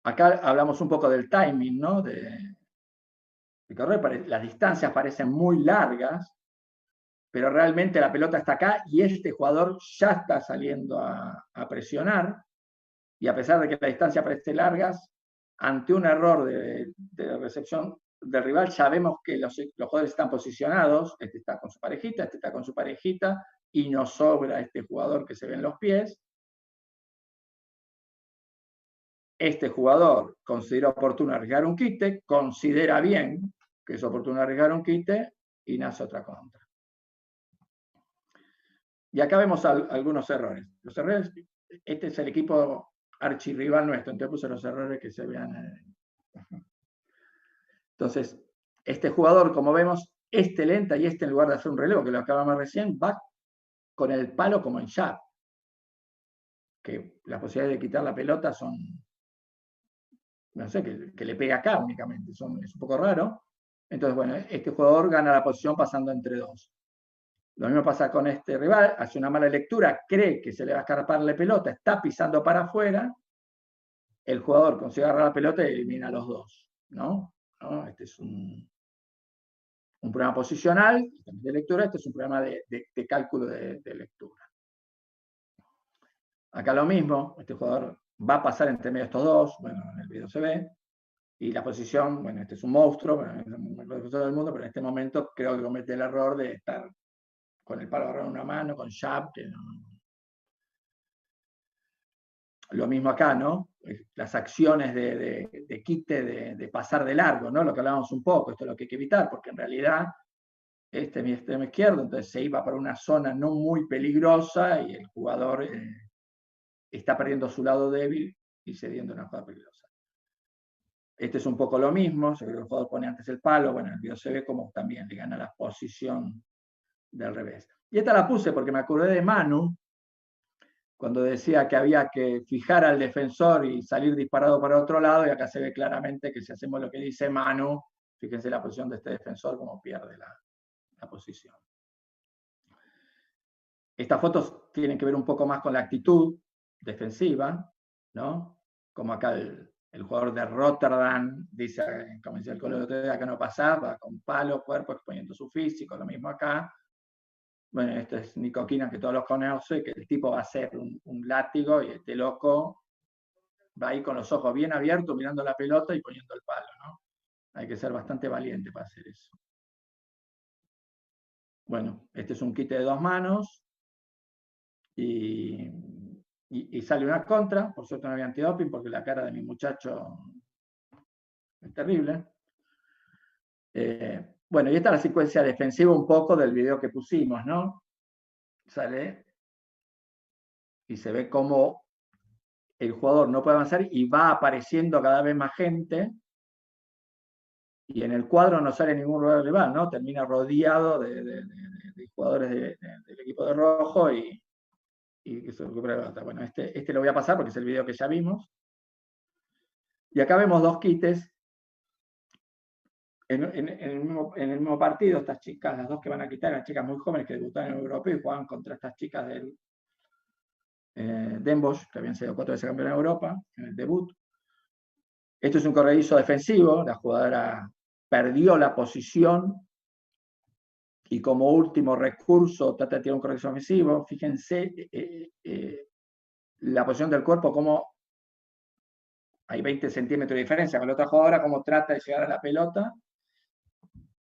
Speaker 2: Acá hablamos un poco del timing, ¿no? Las distancias parecen muy largas, pero realmente la pelota está acá y este jugador ya está saliendo a presionar, y a pesar de que la distancia parece largas, ante un error de recepción del rival, ya vemos que los jugadores están posicionados, este está con su parejita, este está con su parejita, y nos sobra este jugador que se ve en los pies. Este jugador considera oportuno arriesgar un quite, considera bien que es oportuno arriesgar un quite, y nace otra contra. Y acá vemos algunos errores. Los errores, este es el equipo archirrival nuestro, entonces puse los errores que se vean. Entonces, este jugador, como vemos, lenta y en lugar de hacer un relevo, que lo acabamos recién, va con el palo como en jab. Que las posibilidades de quitar la pelota son, no sé, que le pega acá únicamente, es un poco raro. Entonces, bueno, este jugador gana la posición pasando entre 2. Lo mismo pasa con este rival, hace una mala lectura, cree que se le va a escapar la pelota, está pisando para afuera, el jugador consigue agarrar la pelota y elimina a los 2, ¿no? Este es un problema posicional de lectura, este es un problema de cálculo de lectura. Acá lo mismo, este jugador va a pasar entre medio de estos 2, bueno, en el video se ve, y la posición, bueno, este es un monstruo, bueno, es el mejor del mundo, pero en este momento creo que comete el error de estar con el palo agarrado en una mano, con jab, que no. Lo mismo acá, ¿no? Las acciones de quite, de pasar de largo, ¿no? Lo que hablábamos un poco, esto es lo que hay que evitar, porque en realidad este es mi extremo izquierdo, entonces se iba para una zona no muy peligrosa y el jugador está perdiendo su lado débil y cediendo una jugada peligrosa. Este es un poco lo mismo, yo creo que el jugador pone antes el palo, bueno, en el video se ve como también le gana la posición del revés. Y esta la puse porque me acordé de Manu, cuando decía que había que fijar al defensor y salir disparado para otro lado, y acá se ve claramente que si hacemos lo que dice Manu, fíjense la posición de este defensor, cómo pierde la posición. Estas fotos tienen que ver un poco más con la actitud defensiva, ¿no? Como acá el jugador de Rotterdam dice, como decía el colega de acá no pasaba, con palo, cuerpo, exponiendo su físico, lo mismo acá. Bueno, este es Nico Quina, que todos los conocen, que el tipo va a hacer un látigo y este loco va ahí con los ojos bien abiertos, mirando la pelota y poniendo el palo, ¿no? Hay que ser bastante valiente para hacer eso. Bueno, este es un quite de 2 manos y sale una contra. Por suerte no había antidoping porque la cara de mi muchacho es terrible. Bueno, y esta es la secuencia defensiva un poco del video que pusimos, ¿no? sale y se ve cómo el jugador no puede avanzar y va apareciendo cada vez más gente, y en el cuadro no sale ningún jugador rival, ¿no? Termina rodeado de jugadores del equipo de rojo y se recupera la pelota. Bueno, este lo voy a pasar porque es el video que ya vimos. Y acá vemos dos quites en el mismo partido. Estas chicas, las dos que van a quitar, eran chicas muy jóvenes que debutaron en el europeo y jugaban contra estas chicas del Den Bosch, que habían sido 4 veces campeonas de Europa en el debut. Esto es un corredizo defensivo, la jugadora perdió la posición y como último recurso trata de tirar un corredizo ofensivo. Fíjense la posición del cuerpo, como hay 20 centímetros de diferencia con la otra jugadora, cómo trata de llegar a la pelota.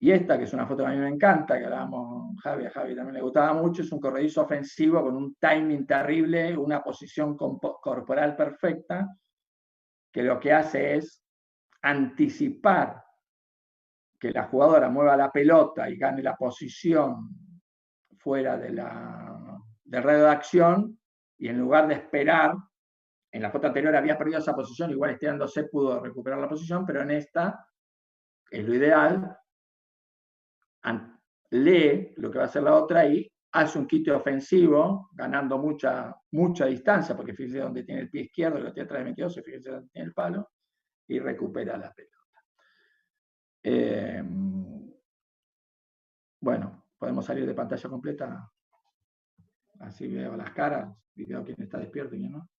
Speaker 2: Y esta, que es una foto que a mí me encanta, que hablábamos con Javi, a Javi también le gustaba mucho, es un corredizo ofensivo con un timing terrible, una posición corporal perfecta, que lo que hace es anticipar que la jugadora mueva la pelota y gane la posición fuera del radio de acción, y en lugar de esperar, en la foto anterior había perdido esa posición, igual estirándose pudo recuperar la posición, pero en esta es lo ideal, lee lo que va a hacer la otra y hace un quite ofensivo, ganando mucha distancia, porque fíjense dónde tiene el pie izquierdo, lo tiene atrás de 22, fíjense dónde tiene el palo, y recupera la pelota. Bueno, podemos salir de pantalla completa, así veo las caras, y veo quién está despierto y quién no.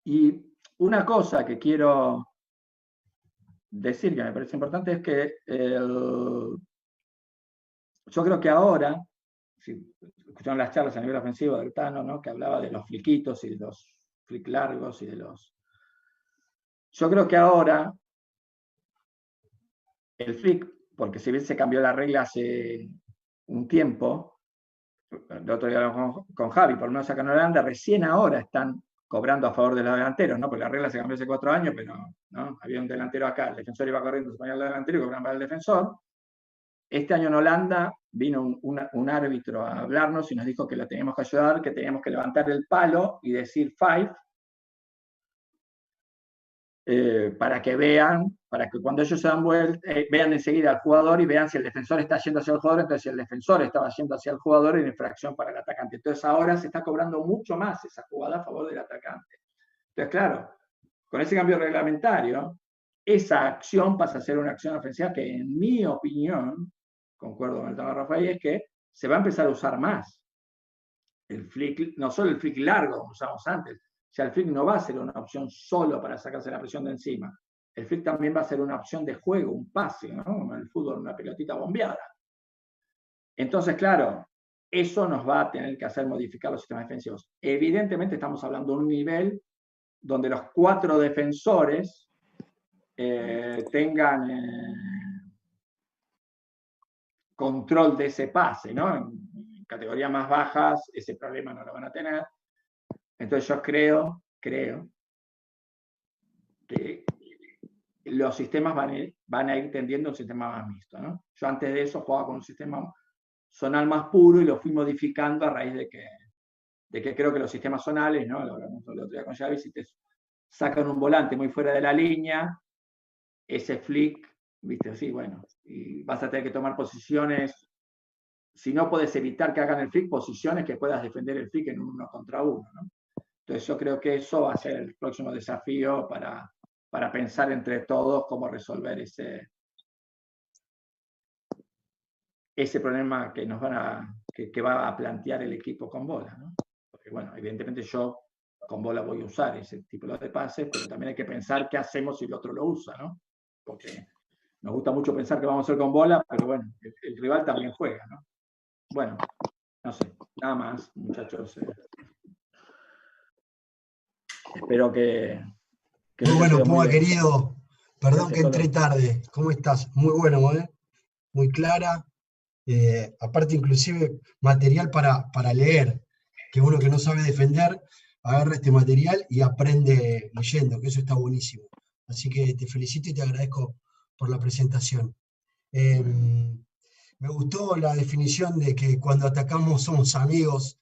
Speaker 2: Y una cosa que quiero decir que me parece importante es que yo creo que ahora, si escucharon las charlas a nivel ofensivo del Tano, ¿no?, que hablaba de los fliquitos y de los flick largos y de los... Yo creo que ahora el flick, porque si bien se cambió la regla hace un tiempo, el otro día con Javi, por lo menos acá en Holanda, recién ahora están cobrando a favor de los delanteros, ¿no? Porque la regla se cambió hace 4 años, pero ¿no?, había un delantero acá, el defensor iba corriendo, se ponía al delantero y cobraban para el defensor. Este año en Holanda vino un árbitro a hablarnos y nos dijo que lo teníamos que ayudar, que teníamos que levantar el palo y decir 5, para que vean, para que cuando ellos se dan vuelta, vean enseguida al jugador y vean si el defensor está yendo hacia el jugador. Entonces si el defensor estaba yendo hacia el jugador, era infracción para el atacante. Entonces ahora se está cobrando mucho más esa jugada a favor del atacante. Entonces claro, con ese cambio reglamentario, esa acción pasa a ser una acción ofensiva que, en mi opinión, concuerdo con el tema de Rafael, es que se va a empezar a usar más. El flick, no solo el flick largo como usamos antes, o sea, el flick no va a ser una opción solo para sacarse la presión de encima. El flick también va a ser una opción de juego, un pase, ¿no?, como en el fútbol, una pelotita bombeada. Entonces, claro, eso nos va a tener que hacer modificar los sistemas defensivos. Evidentemente estamos hablando de un nivel donde los 4 defensores tengan control de ese pase, ¿no? En categorías más bajas ese problema no lo van a tener. Entonces yo creo que los sistemas van a ir tendiendo a un sistema más mixto, ¿no? Yo antes de eso jugaba con un sistema zonal más puro y lo fui modificando a raíz de que creo que los sistemas zonales, ¿no?, lo hablamos el otro día con Xavi, si te sacan un volante muy fuera de la línea, ese flick, viste, sí, bueno, y vas a tener que tomar posiciones, si no puedes evitar que hagan el flick, posiciones que puedas defender el flick en un 1 contra 1, ¿no? Entonces yo creo que eso va a ser el próximo desafío para pensar entre todos cómo resolver ese problema que que va a plantear el equipo con bola, ¿no? Porque bueno, evidentemente yo con bola voy a usar ese tipo de pases, pero también hay que pensar qué hacemos si el otro lo usa, ¿no? Porque nos gusta mucho pensar que vamos a hacer con bola, pero bueno, el rival también juega, ¿no? Bueno, no sé, nada más, muchachos. Espero que
Speaker 4: muy bueno, Puma,
Speaker 2: muy
Speaker 4: querido. Perdón
Speaker 2: gracias,
Speaker 4: que entré tarde. ¿Cómo estás? Muy bueno, ¿eh? Muy clara. Aparte, inclusive, material para leer. Que uno que no sabe defender, agarra este material y aprende leyendo, que eso está buenísimo. Así que te felicito y te agradezco por la presentación. Me Me gustó la definición de que cuando atacamos somos amigos,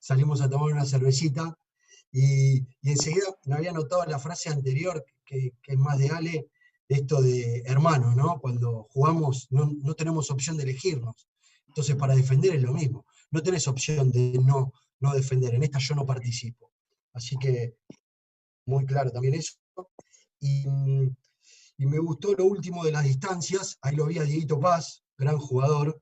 Speaker 4: salimos a tomar una cervecita, y enseguida me había notado la frase anterior, que es más de Ale, esto de hermano, ¿no? Cuando jugamos no tenemos opción de elegirnos. Entonces para defender es lo mismo. No tenés opción de no defender. En esta yo no participo. Así que muy claro también eso. Y me gustó lo último de las distancias. Ahí lo vi a Dieguito Paz, gran jugador.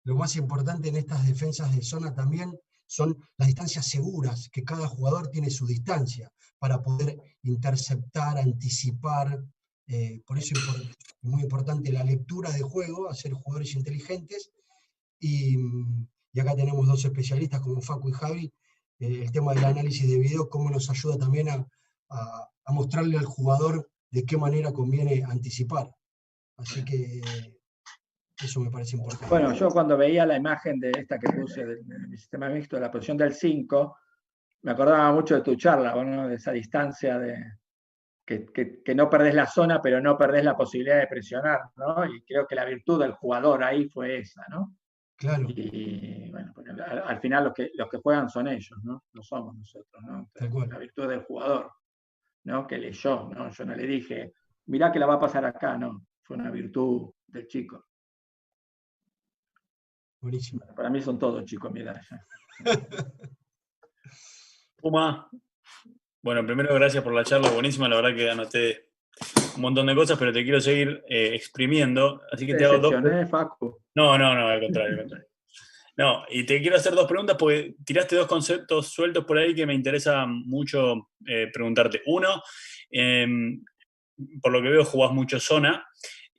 Speaker 4: Lo más importante en estas defensas de zona también son las distancias seguras, que cada jugador tiene su distancia para poder interceptar, anticipar. Por eso es muy importante la lectura de juego, hacer jugadores inteligentes. Y acá tenemos dos especialistas como Facu y Javi. El tema del análisis de video, cómo nos ayuda también a mostrarle al jugador de qué manera conviene anticipar. Así que eso me parece importante.
Speaker 2: Bueno, yo cuando veía la imagen de esta que puse del sistema mixto, de la posición del 5, me acordaba mucho de tu charla, ¿no? De esa distancia de que no perdés la zona, pero no perdés la posibilidad de presionar, ¿no? Y creo que la virtud del jugador ahí fue esa, ¿no?
Speaker 4: Claro.
Speaker 2: Y bueno, al final los que juegan son ellos, ¿no? No somos nosotros, ¿no? La virtud del jugador, ¿no? Que leyó, ¿no? Yo no le dije, mirá que la va a pasar acá, no. Fue una virtud del chico.
Speaker 4: Buenísimo.
Speaker 2: Para mí son todos chicos mi edad ya.
Speaker 5: Puma, bueno, primero gracias por la charla, buenísima, la verdad que anoté un montón de cosas, pero te quiero seguir exprimiendo, así que te hago dos.
Speaker 2: Facu.
Speaker 5: No, al contrario. No, y te quiero hacer dos preguntas porque tiraste dos conceptos sueltos por ahí que me interesa mucho preguntarte. Uno, por lo que veo jugás mucho zona,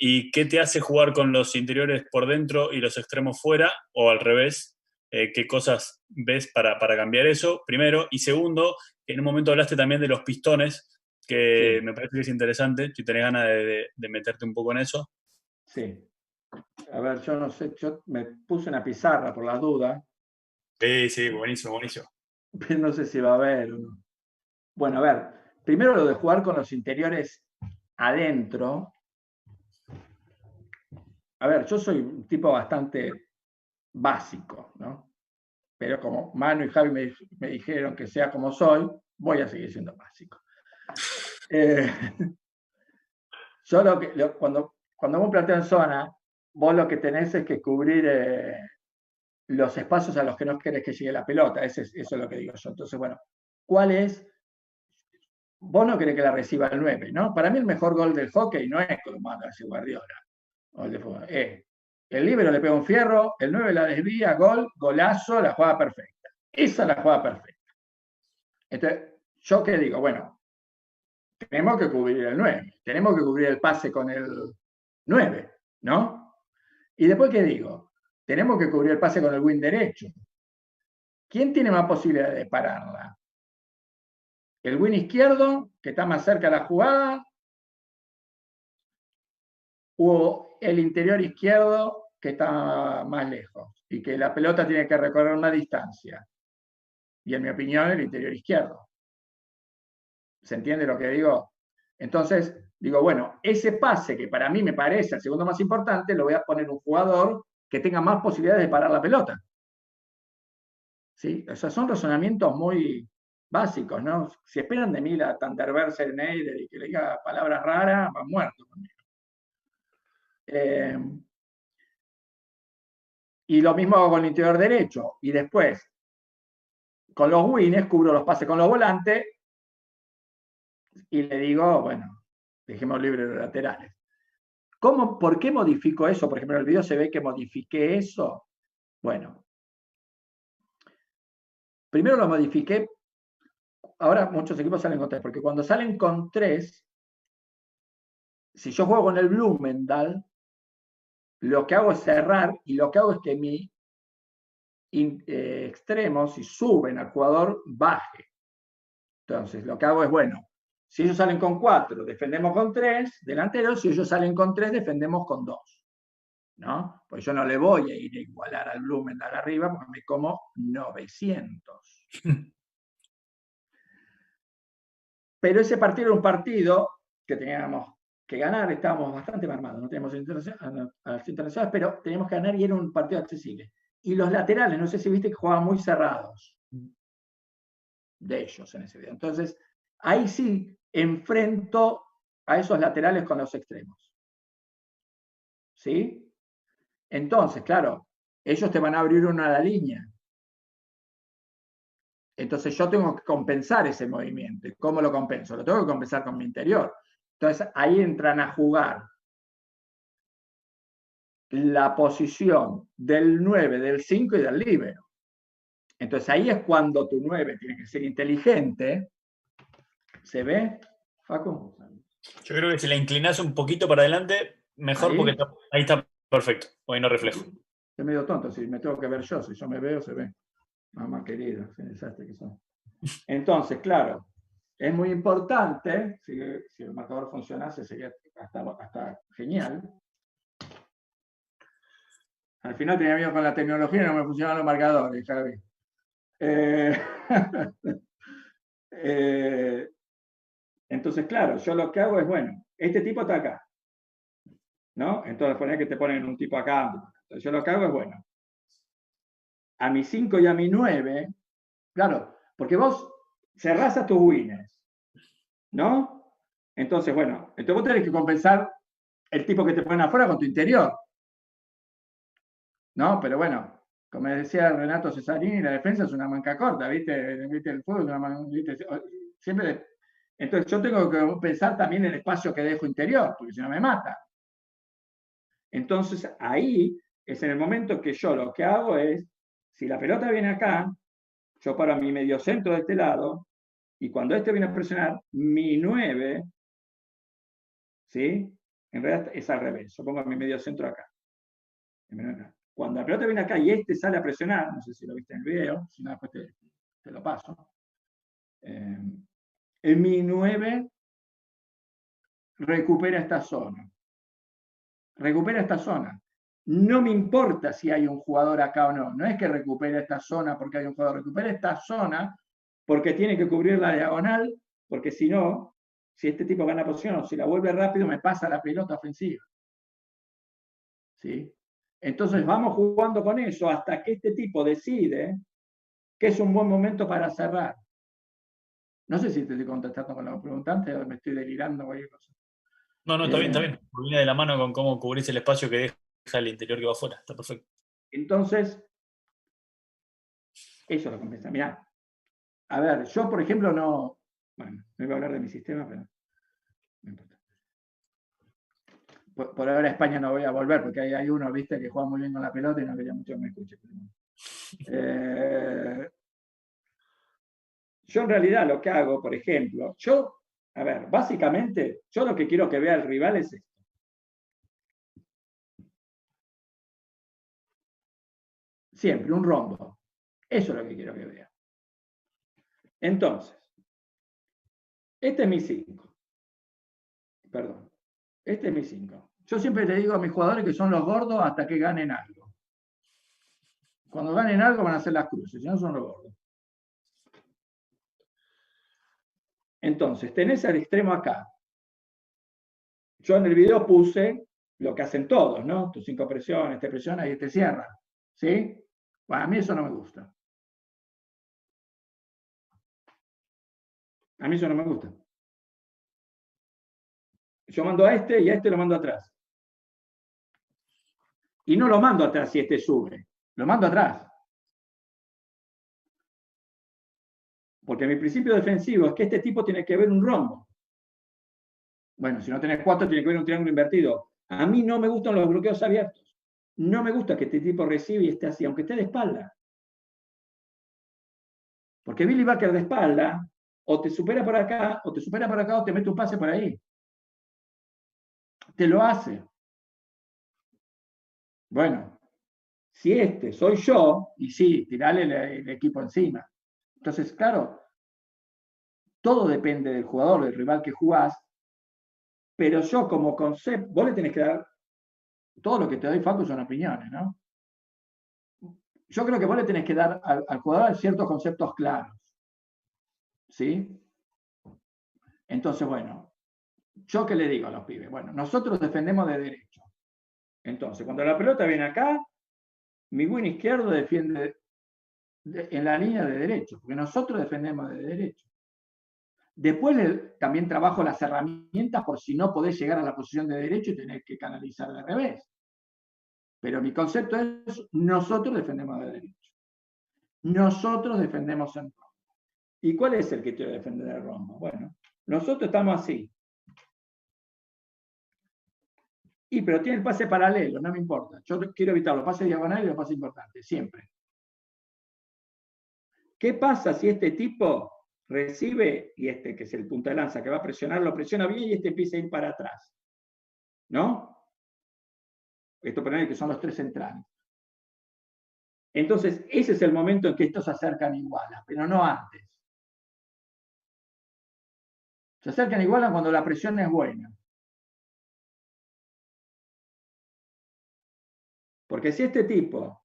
Speaker 5: ¿y qué te hace jugar con los interiores por dentro y los extremos fuera, o al revés? ¿Qué cosas ves para cambiar eso? Primero. Y segundo, en un momento hablaste también de los pistones, que sí, me parece que es interesante, si tenés ganas de meterte un poco en eso.
Speaker 2: Sí. A ver, yo no sé, yo me puse una pizarra por las dudas.
Speaker 5: Sí, buenísimo.
Speaker 2: Pero no sé si va a haber o no. Bueno, a ver, primero lo de jugar con los interiores adentro. A ver, yo soy un tipo bastante básico, ¿no? Pero como Manu y Javi me dijeron que sea como soy, voy a seguir siendo básico. Yo cuando vos planteas en zona, vos lo que tenés es que cubrir los espacios a los que no querés que llegue la pelota. Eso es lo que digo yo. Entonces, bueno, ¿cuál es? Vos no querés que la reciba el 9, ¿no? Para mí el mejor gol del hockey no es como hace Guardiola. O el de fútbol. El líbero le pega un fierro, el 9 la desvía, golazo, la jugada perfecta. Esa es la jugada perfecta. Entonces, ¿yo qué digo? Bueno, tenemos que cubrir el 9, tenemos que cubrir el pase con el 9, ¿no? Y después, ¿qué digo? Tenemos que cubrir el pase con el wing derecho. ¿Quién tiene más posibilidad de pararla? ¿El wing izquierdo, que está más cerca de la jugada? ¿O el interior izquierdo, que está más lejos y que la pelota tiene que recorrer una distancia? Y en mi opinión, el interior izquierdo. ¿Se entiende lo que digo? Entonces, digo, bueno, ese pase que para mí me parece el segundo más importante, lo voy a poner un jugador que tenga más posibilidades de parar la pelota. ¿Sí? O sea, son razonamientos muy básicos, ¿no? Si esperan de mí la Thunderberg Neider y que le diga palabras raras, van muertos conmigo. Y lo mismo hago con el interior derecho. Y después, con los wings, cubro los pases con los volantes y le digo, bueno, dejemos libres los laterales. ¿Por qué modifico eso? Por ejemplo, en el video se ve que modifiqué eso. Bueno, primero lo modifiqué. Ahora muchos equipos salen con 3, porque cuando salen con 3, si yo juego con el Blumenthal, lo que hago es cerrar y lo que hago es que mi extremo, si suben al jugador, baje. Entonces, lo que hago es, bueno, si ellos salen con 4, defendemos con 3 delanteros, si ellos salen con 3, defendemos con 2. ¿No? Pues yo no le voy a ir a igualar al Blumenthal arriba porque me como 900. Pero ese partido era un partido que que ganar, estábamos bastante armados, no teníamos a las internacionales, pero teníamos que ganar y era un partido accesible. Y los laterales, no sé si viste que jugaban muy cerrados de ellos en ese video. Entonces, ahí sí enfrento a esos laterales con los extremos. ¿Sí? Entonces, claro, ellos te van a abrir una a la línea. Entonces yo tengo que compensar ese movimiento. ¿Cómo lo compenso? Lo tengo que compensar con mi interior. Entonces ahí entran a jugar la posición del 9, del 5 y del líbero. Entonces ahí es cuando tu 9 tiene que ser inteligente. ¿Se ve, Facu?
Speaker 5: Yo creo que si la inclinás un poquito para adelante, mejor,
Speaker 2: ¿Ahí?
Speaker 5: porque ahí está perfecto. Hoy no reflejo.
Speaker 2: Estoy medio tonto, si me tengo que ver yo, si yo me veo, se ve. Mamá querida, qué desastre que son. Entonces, claro, es muy importante, si el marcador funcionase sería hasta genial. Al final tenía miedo con la tecnología y no me funcionaban los marcadores, Javi. Entonces, claro, yo lo que hago es, bueno, este tipo está acá, ¿no? Entonces, poner que te ponen un tipo acá. Entonces, yo lo que hago es, bueno, a mi 5 y a mi 9, claro, porque vos cerrás a tus winners, ¿no? Entonces, bueno, entonces vos tenés que compensar el tipo que te ponen afuera con tu interior, ¿no? Pero bueno, como decía Renato Cesarini, la defensa es una manca corta, ¿viste? El fútbol es una manca, ¿viste? Siempre. Entonces yo tengo que pensar también el espacio que dejo interior, porque si no me mata. Entonces ahí es en el momento que yo lo que hago es, si la pelota viene acá, yo paro a mi mediocentro de este lado, y cuando este viene a presionar, mi 9, ¿sí? En realidad es al revés, yo pongo a mi mediocentro acá. Cuando la pelota viene acá y este sale a presionar, no sé si lo viste en el video, si no después te lo paso, mi 9 recupera esta zona. Recupera esta zona. No me importa si hay un jugador acá o no. No es que recupere esta zona porque hay un jugador. Recupera esta zona porque tiene que cubrir la diagonal, porque si no, si este tipo gana posición o si la vuelve rápido, me pasa la pelota ofensiva. ¿Sí? Entonces vamos jugando con eso hasta que este tipo decide que es un buen momento para cerrar. No sé si te estoy contestando con la preguntante o me estoy delirando o cualquier cosa.
Speaker 5: No, está bien, está bien. Viene de la mano con cómo cubrís el espacio que deja el interior que va afuera. Está perfecto.
Speaker 2: Entonces, eso lo compensa. Mirá, a ver, yo por ejemplo no, bueno, no iba a hablar de mi sistema, pero no importa. Por ahora a España no voy a volver, porque hay uno, viste, que juega muy bien con la pelota y no quería mucho que me escuche. Yo en realidad lo que hago, por ejemplo, a ver, básicamente, yo lo que quiero que vea el rival es esto. Siempre, un rombo. Eso es lo que quiero que vea. Entonces, este es mi 5. Perdón. Este es mi 5. Yo siempre le digo a mis jugadores que son los gordos hasta que ganen algo. Cuando ganen algo van a hacer las cruces, si no son los gordos. Entonces, tenés al extremo acá. Yo en el video puse lo que hacen todos, ¿no? Tus 5 presiones, te presionas y te cierran. ¿Sí? Bueno, a mí eso no me gusta. A mí eso no me gusta. Yo mando a este y a este lo mando atrás. Y no lo mando atrás si este sube. Lo mando atrás. Porque mi principio defensivo es que este tipo tiene que ver un rombo. Bueno, si no tenés 4, tiene que ver un triángulo invertido. A mí no me gustan los bloqueos abiertos. No me gusta que este tipo reciba y esté así, aunque esté de espalda. Porque Billy Baker de espalda, o te supera por acá, o te supera por acá, o te mete un pase por ahí. Te lo hace. Bueno, si este soy yo, y sí, tirale el equipo encima. Entonces, claro, todo depende del jugador, del rival que jugás, pero yo como concepto, vos le tenés que dar, todo lo que te doy, Facu, son opiniones, ¿no? Yo creo que vos le tenés que dar al jugador ciertos conceptos claros. ¿Sí? Entonces, bueno, ¿yo qué le digo a los pibes? Bueno, nosotros defendemos de derecho. Entonces, cuando la pelota viene acá, mi win izquierdo defiende en la línea de derecho, porque nosotros defendemos de derecho. Después también trabajo las herramientas por si no podés llegar a la posición de derecho y tenés que canalizar de revés. Pero mi concepto es, nosotros defendemos de derecho. Nosotros defendemos en rombo. ¿Y cuál es el que quiere defender el rombo? Bueno, nosotros estamos así. Pero tiene el pase paralelo, no me importa. Yo quiero evitar los pases diagonales y los pases importantes, siempre. ¿Qué pasa si este tipo recibe, y este que es el punta de lanza que va a presionar, lo presiona bien y este empieza a ir para atrás? ¿No? Esto para que son los tres centrales. Entonces, ese es el momento en que estos se acercan iguales, pero no antes. Se acercan iguales cuando la presión es buena. Porque si este tipo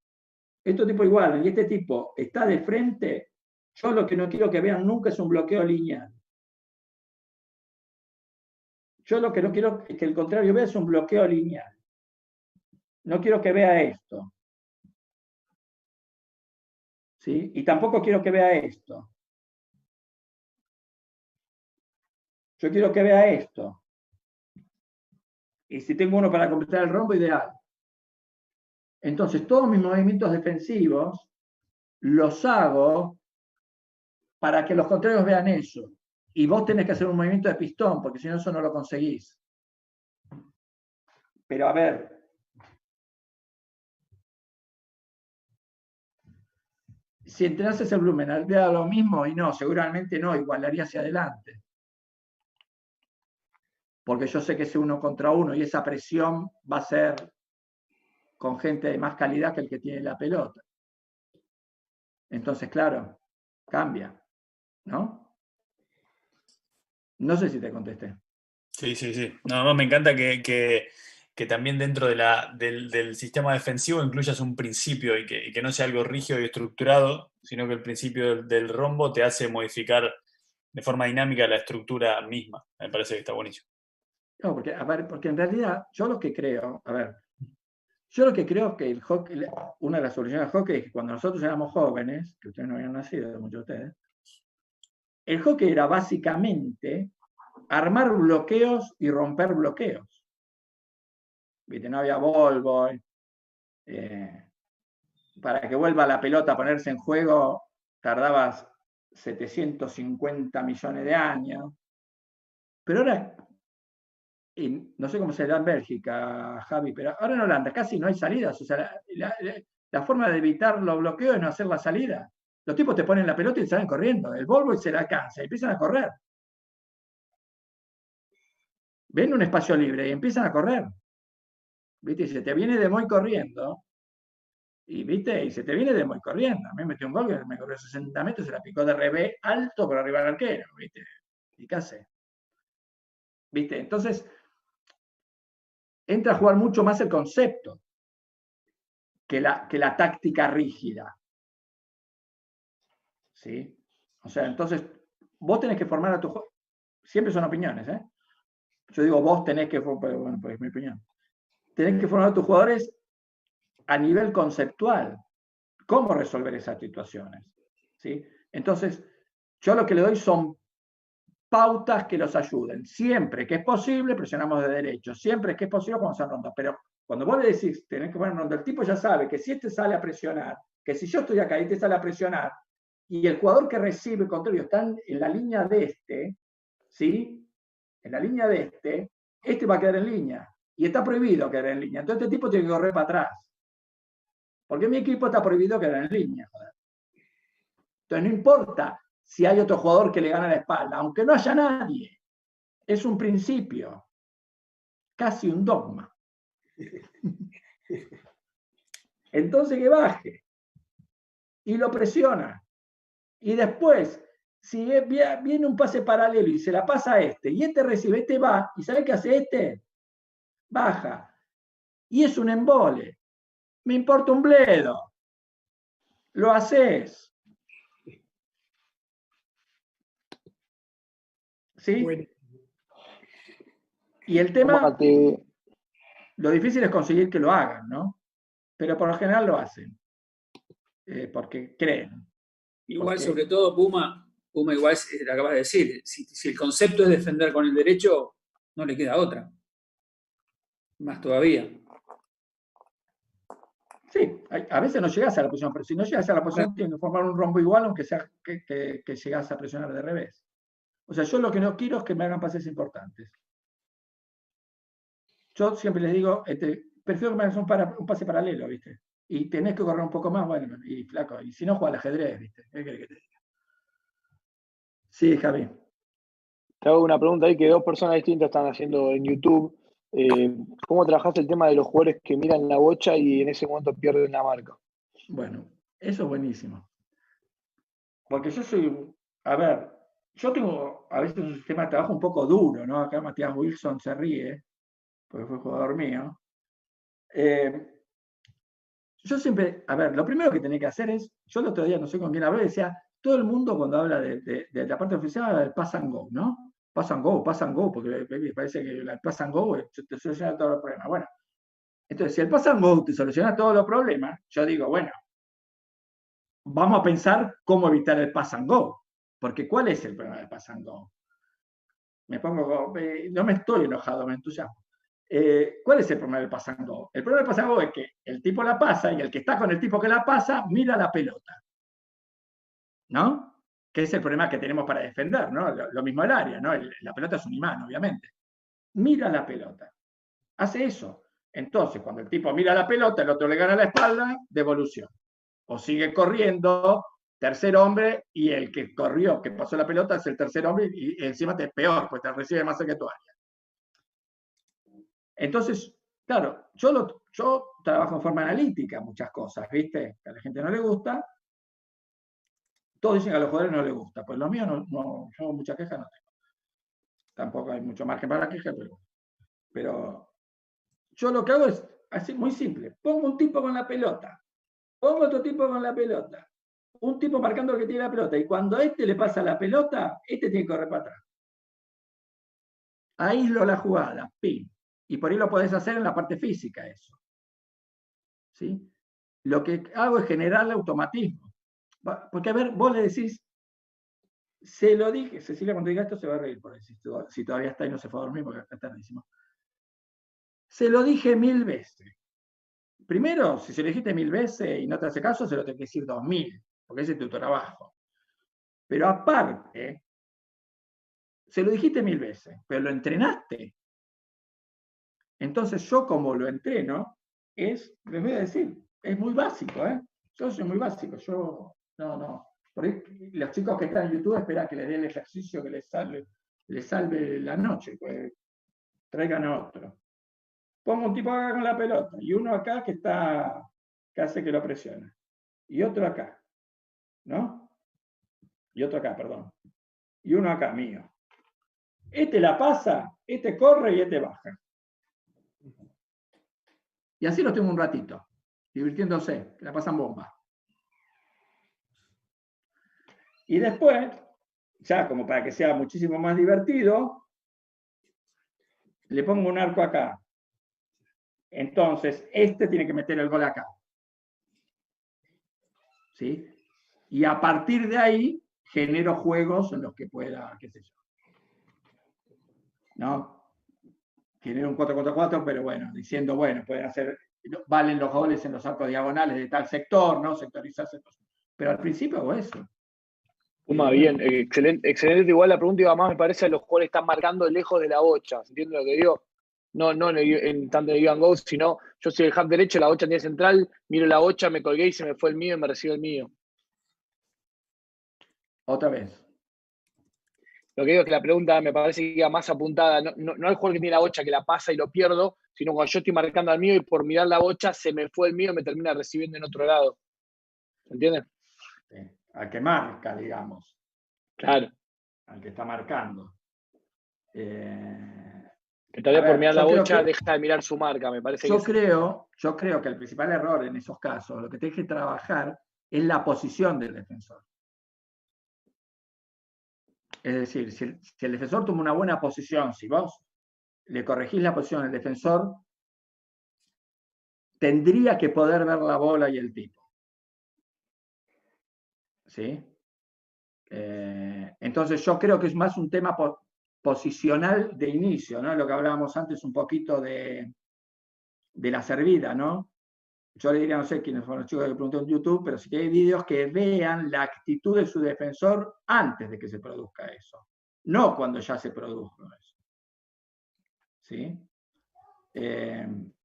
Speaker 2: igual y este tipo está de frente, yo lo que no quiero que vean nunca es un bloqueo lineal. Yo lo que no quiero que el contrario vea es un bloqueo lineal. No quiero que vea esto. ¿Sí? Y tampoco quiero que vea esto. Yo quiero que vea esto. Y si tengo uno para completar el rombo, ideal. Entonces, todos mis movimientos defensivos los hago para que los contrarios vean eso. Y vos tenés que hacer un movimiento de pistón, porque si no, eso no lo conseguís. Pero a ver, si entrenases el volumen, ¿haría lo mismo? Y no, seguramente no, igualaría hacia adelante. Porque yo sé que es 1 contra 1 y esa presión va a ser con gente de más calidad que el que tiene la pelota. Entonces, claro, cambia, ¿no? No sé si te contesté.
Speaker 5: Sí, sí, sí. No, más me encanta que también dentro del sistema defensivo incluyas un principio y que no sea algo rígido y estructurado, sino que el principio del rombo te hace modificar de forma dinámica la estructura misma. Me parece que está buenísimo.
Speaker 2: No, porque, a ver, porque en realidad yo lo que creo, yo lo que creo que el hockey, una de las soluciones del hockey es que cuando nosotros éramos jóvenes, que ustedes no habían nacido, muchos de ustedes, el hockey era básicamente armar bloqueos y romper bloqueos. ¿Viste? No había ball boy. Para que vuelva la pelota a ponerse en juego, tardabas 750 millones de años. Pero ahora, no sé cómo será en Bélgica, Javi, pero ahora en Holanda casi no hay salidas. O sea, la forma de evitar los bloqueos es no hacer la salida. Los tipos te ponen la pelota y salen corriendo. El ball boy se la cansa y empiezan a correr. Ven un espacio libre y empiezan a correr. ¿Viste? Y se te viene de muy corriendo. Y viste, y se te viene de muy corriendo. A mí me metió un gol que me corrió 60 metros, se la picó de revés alto por arriba del arquero, ¿viste? ¿Y qué hace? ¿Viste? Entonces, entra a jugar mucho más el concepto que la táctica rígida. ¿Sí? O sea, entonces, vos tenés que formar a tu jugador. Siempre son opiniones, ¿eh? Yo digo, vos tenés que formar, bueno, pues es mi opinión. Tenés que formar a tus jugadores a nivel conceptual. ¿Cómo resolver esas situaciones? ¿Sí? Entonces, yo lo que le doy son pautas que los ayuden. Siempre que es posible, presionamos de derecho. Siempre que es posible, vamos a ronda. Pero cuando vos le decís, tenés que poner ronda, el tipo ya sabe que si este sale a presionar, que si yo estoy acá y este sale a presionar, y el jugador que recibe el contrario está en la línea de este, ¿sí? En la línea de este va a quedar en línea. Y está prohibido quedar en línea. Entonces este tipo tiene que correr para atrás. Porque mi equipo está prohibido quedar en línea. Joder. Entonces no importa si hay otro jugador que le gana la espalda, aunque no haya nadie. Es un principio, casi un dogma. Entonces que baje y lo presiona. Y después, si viene un pase paralelo y se la pasa a este, y este recibe, este va, ¿y sabe qué hace este? Baja. Y es un embole. Me importa un bledo. Lo haces. ¿Sí?
Speaker 4: Bueno.
Speaker 2: Y el tema,
Speaker 3: Puma, te-
Speaker 2: lo difícil es conseguir que lo hagan, ¿no? Pero por lo general lo hacen, porque creen.
Speaker 6: Igual,
Speaker 2: Porque-
Speaker 6: sobre todo, Puma igual lo acabas de decir, si el concepto es defender con el derecho, no le queda otra. Más todavía.
Speaker 2: Sí, a veces no llegas a la posición, pero si no llegas a la posición tienes que formar un rombo igual, aunque sea que llegas a presionar de revés. O sea, yo lo que no quiero es que me hagan pases importantes. Yo siempre les digo, prefiero que me hagas un pase paralelo, ¿viste? Y tenés que correr un poco más, bueno, y flaco, y si no, juega al ajedrez, ¿viste? ¿Qué querés que te diga? Sí, Javi.
Speaker 3: te hago una pregunta ahí que dos personas distintas están haciendo en YouTube. ¿Cómo trabajaste el tema de los jugadores que miran la bocha y en ese momento pierden la marca?
Speaker 2: Bueno, eso es buenísimo. Porque yo soy, a ver, yo tengo a veces un sistema de trabajo un poco duro, ¿no? Acá Matías Wilson se ríe, porque fue jugador mío. Yo siempre, a ver, lo primero que tenía que hacer es, yo el otro día no sé con quién hablé, decía, todo el mundo cuando habla de la parte oficial habla del pass and go, ¿no? Pass and go, porque parece que el pass and go te soluciona todos los problemas. Bueno, entonces si el pass and go te soluciona todos los problemas, yo digo, bueno, vamos a pensar cómo evitar el pass and go, porque ¿cuál es el problema del pass and go? No me estoy enojado, me entusiasmo. ¿Cuál es el problema del pass and go? El problema del pass and go es que el tipo la pasa y el que está con el tipo que la pasa mira la pelota, ¿no? Que es el problema que tenemos para defender, ¿no? Lo mismo el área, ¿no? La pelota es un imán, obviamente. Mira la pelota. Hace eso. Entonces, cuando el tipo mira la pelota, el otro le gana la espalda, devolución. O sigue corriendo, tercer hombre, y el que corrió, que pasó la pelota, es el tercer hombre, y encima te es peor, pues te recibe más cerca de tu área. Entonces, claro, yo trabajo en forma analítica muchas cosas, ¿viste? Que a la gente no le gusta. Todos dicen que a los jugadores no les gusta. Pues lo mío no, yo mucha queja no tengo. Tampoco hay mucho margen para la queja, pero yo lo que hago es así, muy simple. Pongo un tipo con la pelota. Pongo otro tipo con la pelota. Un tipo marcando el que tiene la pelota. Y cuando a este le pasa la pelota, este tiene que correr para atrás. Aíslo la jugada. Pim. Y por ahí lo podés hacer en la parte física, eso. ¿Sí? Lo que hago es generarle automatismo. Porque, a ver, vos le decís, se lo dije, Cecilia, cuando diga esto se va a reír por ahí, si todavía está y no se fue a dormir, porque está tardísimo. Se lo dije 1000 veces. Primero, si se lo dijiste 1000 veces y no te hace caso, se lo tengo que decir 2000, porque ese es tu trabajo. Pero aparte, se lo dijiste 1000 veces, pero lo entrenaste. Entonces yo como lo entreno, les voy a decir, es muy básico, ¿eh? Yo soy muy básico, no. Por ahí, los chicos que están en YouTube esperan que les dé el ejercicio que les salve la noche, pues traigan a otro. Pongo un tipo acá con la pelota y uno acá que hace que lo presiona. Y otro acá, ¿no? Y otro acá, perdón. Y uno acá, mío. Este la pasa, este corre y este baja. Y así los tengo un ratito, divirtiéndose, que la pasan bomba. Y después, ya como para que sea muchísimo más divertido, le pongo un arco acá. Entonces, este tiene que meter el gol acá. ¿Sí? Y a partir de ahí, genero juegos en los que pueda, qué sé yo. ¿No? Genero un 4-4-4, pero bueno, diciendo, bueno, pueden hacer, valen los goles en los arcos diagonales de tal sector, ¿no? Sectorizarse. Pero al principio hago eso.
Speaker 3: Puma, bien, excelente. Igual la pregunta iba más, me parece, a los jugadores están marcando lejos de la bocha. ¿Entiendes lo que digo? No tanto en el Give and Go, sino yo soy el half derecho, la bocha en 10 central, miro la bocha, me colgué y se me fue el mío y me recibe el mío.
Speaker 2: Otra vez.
Speaker 3: Lo que digo es que la pregunta me parece que iba más apuntada, no al jugador que tiene la bocha que la pasa y lo pierdo, sino cuando yo estoy marcando al mío y por mirar la bocha se me fue el mío y me termina recibiendo en otro lado. ¿Entiendes?
Speaker 2: Sí. Al que marca, digamos.
Speaker 3: Claro.
Speaker 2: Al que está marcando.
Speaker 3: Que tal vez por mirar la bocha deja de mirar su marca, me parece. Yo
Speaker 2: creo que el principal error en esos casos, lo que tienes que trabajar es la posición del defensor. Es decir, si el defensor toma una buena posición, si vos le corregís la posición al defensor, tendría que poder ver la bola y el tipo. ¿Sí? Entonces yo creo que es más un tema posicional de inicio, ¿no? Lo que hablábamos antes un poquito de la servida, ¿no? Yo le diría, no sé quiénes fueron los chicos que pregunté en YouTube, pero sí que hay vídeos que vean la actitud de su defensor antes de que se produzca eso, no cuando ya se produjo eso. ¿Sí?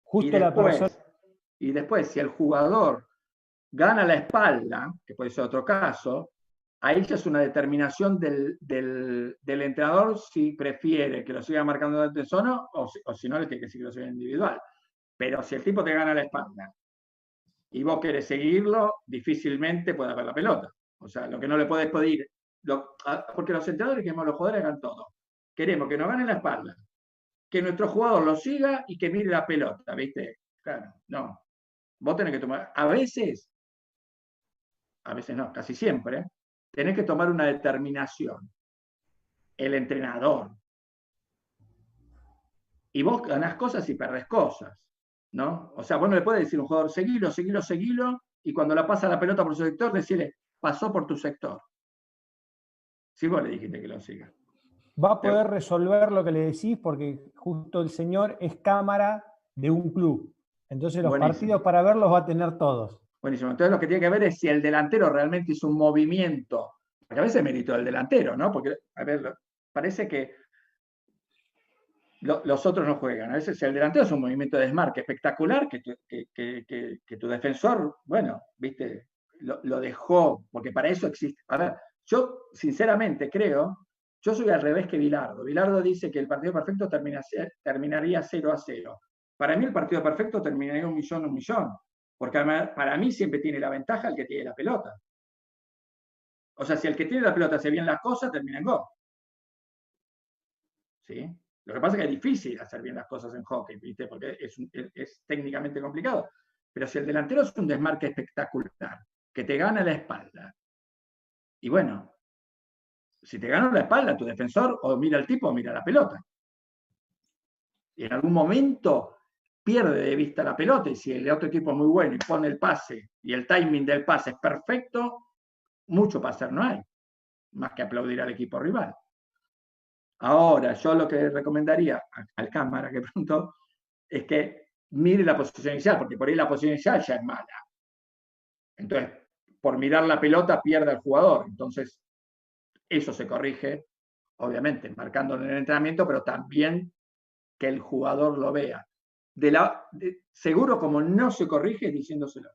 Speaker 1: Justo la persona.
Speaker 2: Y después, si el jugador gana la espalda, que puede ser otro caso, ahí ya es una determinación del entrenador si prefiere que lo siga marcando de zona o si no le tiene que decir que lo siga individual. Pero si el tipo te gana la espalda y vos querés seguirlo, difícilmente puede haber la pelota. O sea, lo que no le podés pedir, porque los entrenadores queremos los jugadores hagan todo. Queremos que nos gane la espalda, que nuestro jugador lo siga y que mire la pelota, ¿viste? Claro, no. Vos tenés que tomar, a veces no, casi siempre, tenés que tomar una determinación. El entrenador. Y vos ganás cosas y perdés cosas, ¿no? O sea, vos no le puedes decir a un jugador, seguilo, y cuando la pasa la pelota por su sector, decirle, pasó por tu sector. Si vos le dijiste que lo siga.
Speaker 1: Va a poder resolver lo que le decís porque justo el señor es cámara de un club. Entonces los partidos para verlos va a tener todos.
Speaker 2: Buenísimo. Entonces lo que tiene que ver es si el delantero realmente hizo un movimiento. Porque a veces es mérito del delantero, ¿no? Porque, a ver, parece que los otros no juegan. A veces si el delantero es un movimiento de desmarque espectacular que tu defensor, bueno, viste, lo dejó, porque para eso existe. A ver, yo sinceramente creo, yo soy al revés que Bilardo. Bilardo dice que el partido perfecto terminaría 0-0. Para mí el partido perfecto terminaría 1.000.000, porque para mí siempre tiene la ventaja el que tiene la pelota. O sea, si el que tiene la pelota hace bien las cosas, termina en gol. ¿Sí? Lo que pasa es que es difícil hacer bien las cosas en hockey, ¿viste? Porque es técnicamente complicado. Pero si el delantero es un desmarque espectacular, que te gana la espalda, y bueno, si te gana la espalda, tu defensor o mira al tipo o mira la pelota. Y en algún momento pierde de vista la pelota, y si el otro equipo es muy bueno y pone el pase, y el timing del pase es perfecto, mucho para hacer no hay, más que aplaudir al equipo rival. Ahora, yo lo que recomendaría al cámara que preguntó es que mire la posición inicial, porque por ahí la posición inicial ya es mala. Entonces, por mirar la pelota pierde al jugador. Entonces, eso se corrige, obviamente, marcándolo en el entrenamiento, pero también que el jugador lo vea. Seguro como no se corrige diciéndoselo.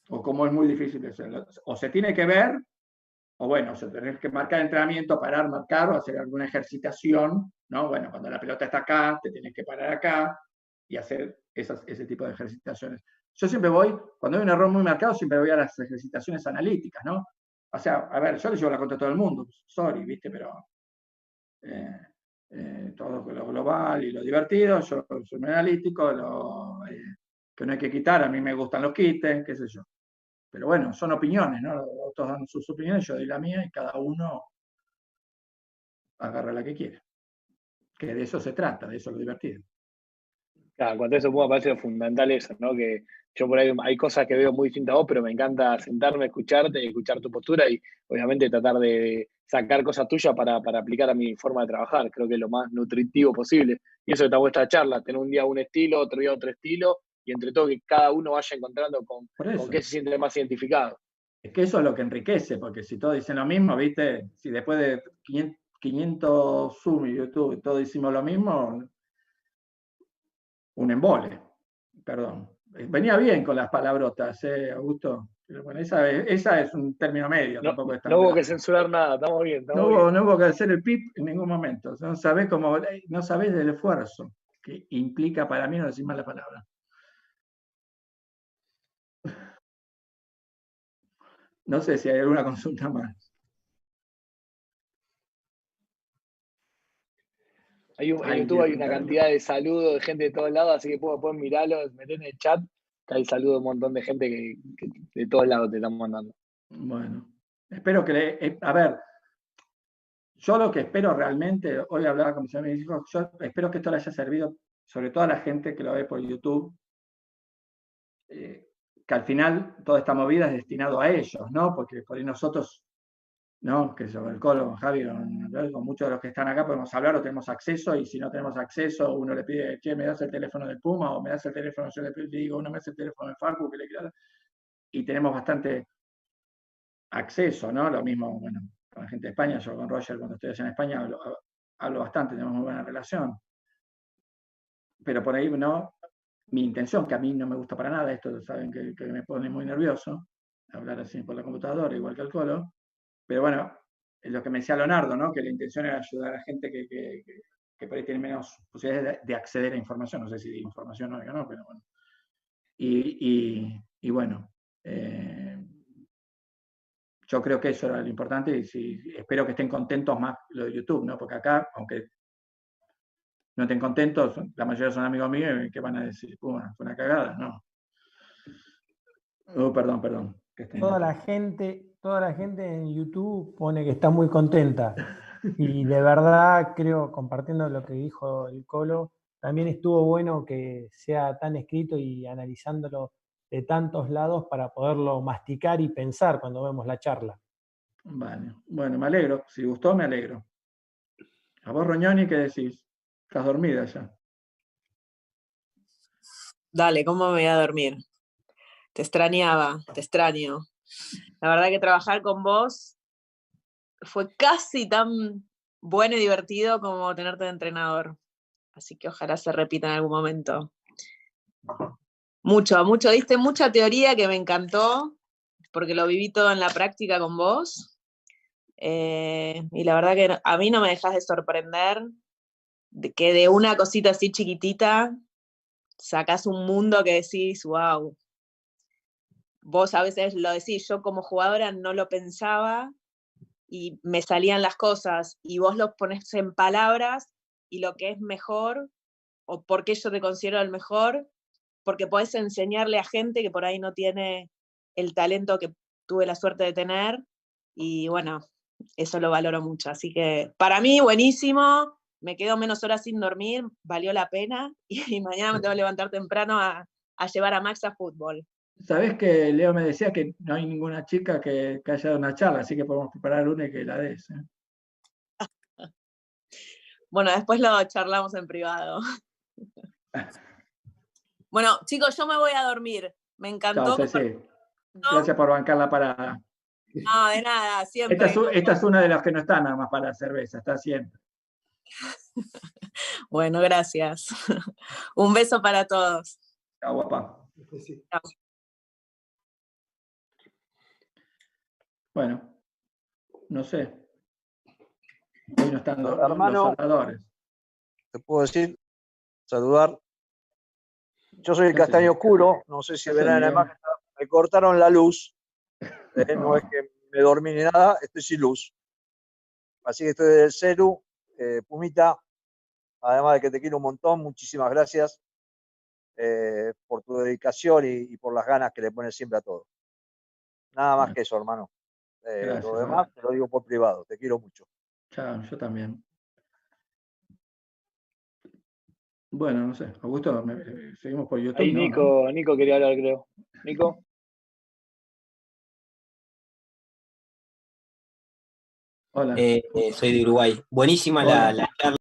Speaker 2: O como es muy difícil de hacerlo. O se tiene que ver, o bueno, se tiene que marcar el entrenamiento, parar, marcar o hacer alguna ejercitación, ¿no? Bueno, cuando la pelota está acá, te tienes que parar acá y hacer ese tipo de ejercitaciones. Yo siempre voy, cuando hay un error muy marcado, siempre voy a las ejercitaciones analíticas, ¿no? O sea, a ver, yo le llevo la contra a todo el mundo, sorry, ¿viste? Pero todo lo global y lo divertido, yo soy muy analítico, que no hay que quitar, a mí me gustan los quites, qué sé yo. Pero bueno, son opiniones, ¿no? Otros dan sus opiniones, yo doy la mía y cada uno agarra la que quiere. Que de eso se trata, de eso es lo divertido.
Speaker 3: Claro, en cuanto a eso me parece fundamental eso, ¿no? Que yo por ahí hay cosas que veo muy distintas a vos, pero me encanta sentarme, escucharte, escuchar tu postura y obviamente tratar de sacar cosas tuyas para aplicar a mi forma de trabajar. Creo que es lo más nutritivo posible. Y eso está vuestra charla, tener un día un estilo, otro día otro estilo, y entre todo que cada uno vaya encontrando con qué se siente más identificado.
Speaker 2: Es que eso es lo que enriquece, porque si todos dicen lo mismo, ¿viste? Si después de 500 Zoom y YouTube todos hicimos lo mismo, un embole, perdón. Venía bien con las palabrotas, Augusto. Pero bueno, esa es un término medio,
Speaker 3: no,
Speaker 2: tampoco es tan
Speaker 3: no hubo
Speaker 2: grave.
Speaker 3: que censurar nada, estamos bien.
Speaker 2: No hubo que hacer el pip en ningún momento. No sabés del esfuerzo que implica para mí no decir más la palabra. No sé si hay alguna consulta más.
Speaker 3: En YouTube hay una cantidad de saludos de gente de todos lados, así que pueden mirarlos, meter en el chat, que hay saludos de un montón de gente que de todos lados te están mandando.
Speaker 2: Bueno, espero que a ver, yo lo que espero realmente, hoy hablaba con mis amigos, yo espero que esto le haya servido, sobre todo a la gente que lo ve por YouTube, que al final toda esta movida es destinado a ellos, ¿no? Porque por ahí nosotros, ¿no? Que sobre el Colo, Javi, con muchos de los que están acá podemos hablar o tenemos acceso, y si no tenemos acceso, uno le pide, che, me das el teléfono del Puma, o me das el teléfono, yo le digo, uno me das el teléfono del Farcu, que le quiera, y tenemos bastante acceso, ¿no? Lo mismo, bueno, con la gente de España, yo con Roger cuando estoy allá en España hablo bastante, tenemos muy buena relación. Pero por ahí, ¿no? Mi intención, que a mí no me gusta para nada, esto saben que me pone muy nervioso, hablar así por la computadora, igual que el Colo, pero bueno, es lo que me decía Leonardo, ¿no? Que la intención era ayudar a la gente que por ahí tiene menos posibilidades de acceder a información, no sé si de información o no, pero bueno. Y bueno, yo creo que eso era lo importante, y espero que estén contentos más lo de YouTube, ¿no? Porque acá, aunque no estén contentos, la mayoría son amigos míos, ¿qué van a decir? Fue una cagada, ¿no? Perdón.
Speaker 1: Toda la gente en YouTube pone que está muy contenta. Y de verdad creo, compartiendo lo que dijo el Colo, también estuvo bueno que sea tan escrito y analizándolo de tantos lados para poderlo masticar y pensar cuando vemos la charla.
Speaker 2: Vale, bueno, me alegro. Si gustó, me alegro. A vos, Roñoni, ¿qué decís? ¿Estás dormida ya?
Speaker 7: Dale, ¿cómo me voy a dormir? Te extrañaba, te extraño. La verdad que trabajar con vos fue casi tan bueno y divertido como tenerte de entrenador. Así que ojalá se repita en algún momento. Mucho, diste mucha teoría que me encantó, porque lo viví todo en la práctica con vos. Y la verdad que a mí no me dejas de sorprender de que de una cosita así chiquitita sacás un mundo que decís, wow. Vos a veces lo decís, yo como jugadora no lo pensaba y me salían las cosas, y vos lo pones en palabras, y lo que es mejor, o por qué yo te considero el mejor, porque podés enseñarle a gente que por ahí no tiene el talento que tuve la suerte de tener, y bueno, eso lo valoro mucho. Así que para mí, buenísimo, me quedo menos horas sin dormir, valió la pena, y mañana me tengo que levantar temprano a llevar a Max a fútbol.
Speaker 2: Sabés que Leo me decía que no hay ninguna chica que haya dado una charla, así que podemos preparar una y que la des.
Speaker 7: Bueno, después lo charlamos en privado. Bueno, chicos, yo me voy a dormir. Me encantó.
Speaker 2: Chao, Ceci. Gracias por bancar la parada.
Speaker 7: No, de nada, siempre.
Speaker 2: Esta es una de las que no está nada más para la cerveza, está siempre.
Speaker 7: Bueno, gracias. Un beso para todos.
Speaker 2: Chao, guapa.
Speaker 7: Chao.
Speaker 2: Bueno, no sé. Hoy no están los soldadores.
Speaker 8: Te puedo decir, saludar. Yo soy el castaño oscuro, no sé si verán en la imagen, me cortaron la luz, no es que me dormí ni nada, estoy sin luz. Así que estoy desde el celu, Pumita, además de que te quiero un montón, muchísimas gracias por tu dedicación y por las ganas que le pones siempre a todo. Nada más que eso, hermano.
Speaker 2: Gracias,
Speaker 8: lo demás te lo digo por privado, te quiero mucho.
Speaker 2: Chao, yo también. Bueno, no sé, Augusto, seguimos por YouTube.
Speaker 3: Ahí Nico quería hablar, creo. Nico.
Speaker 2: Hola.
Speaker 9: Soy de Uruguay. Buenísima la charla.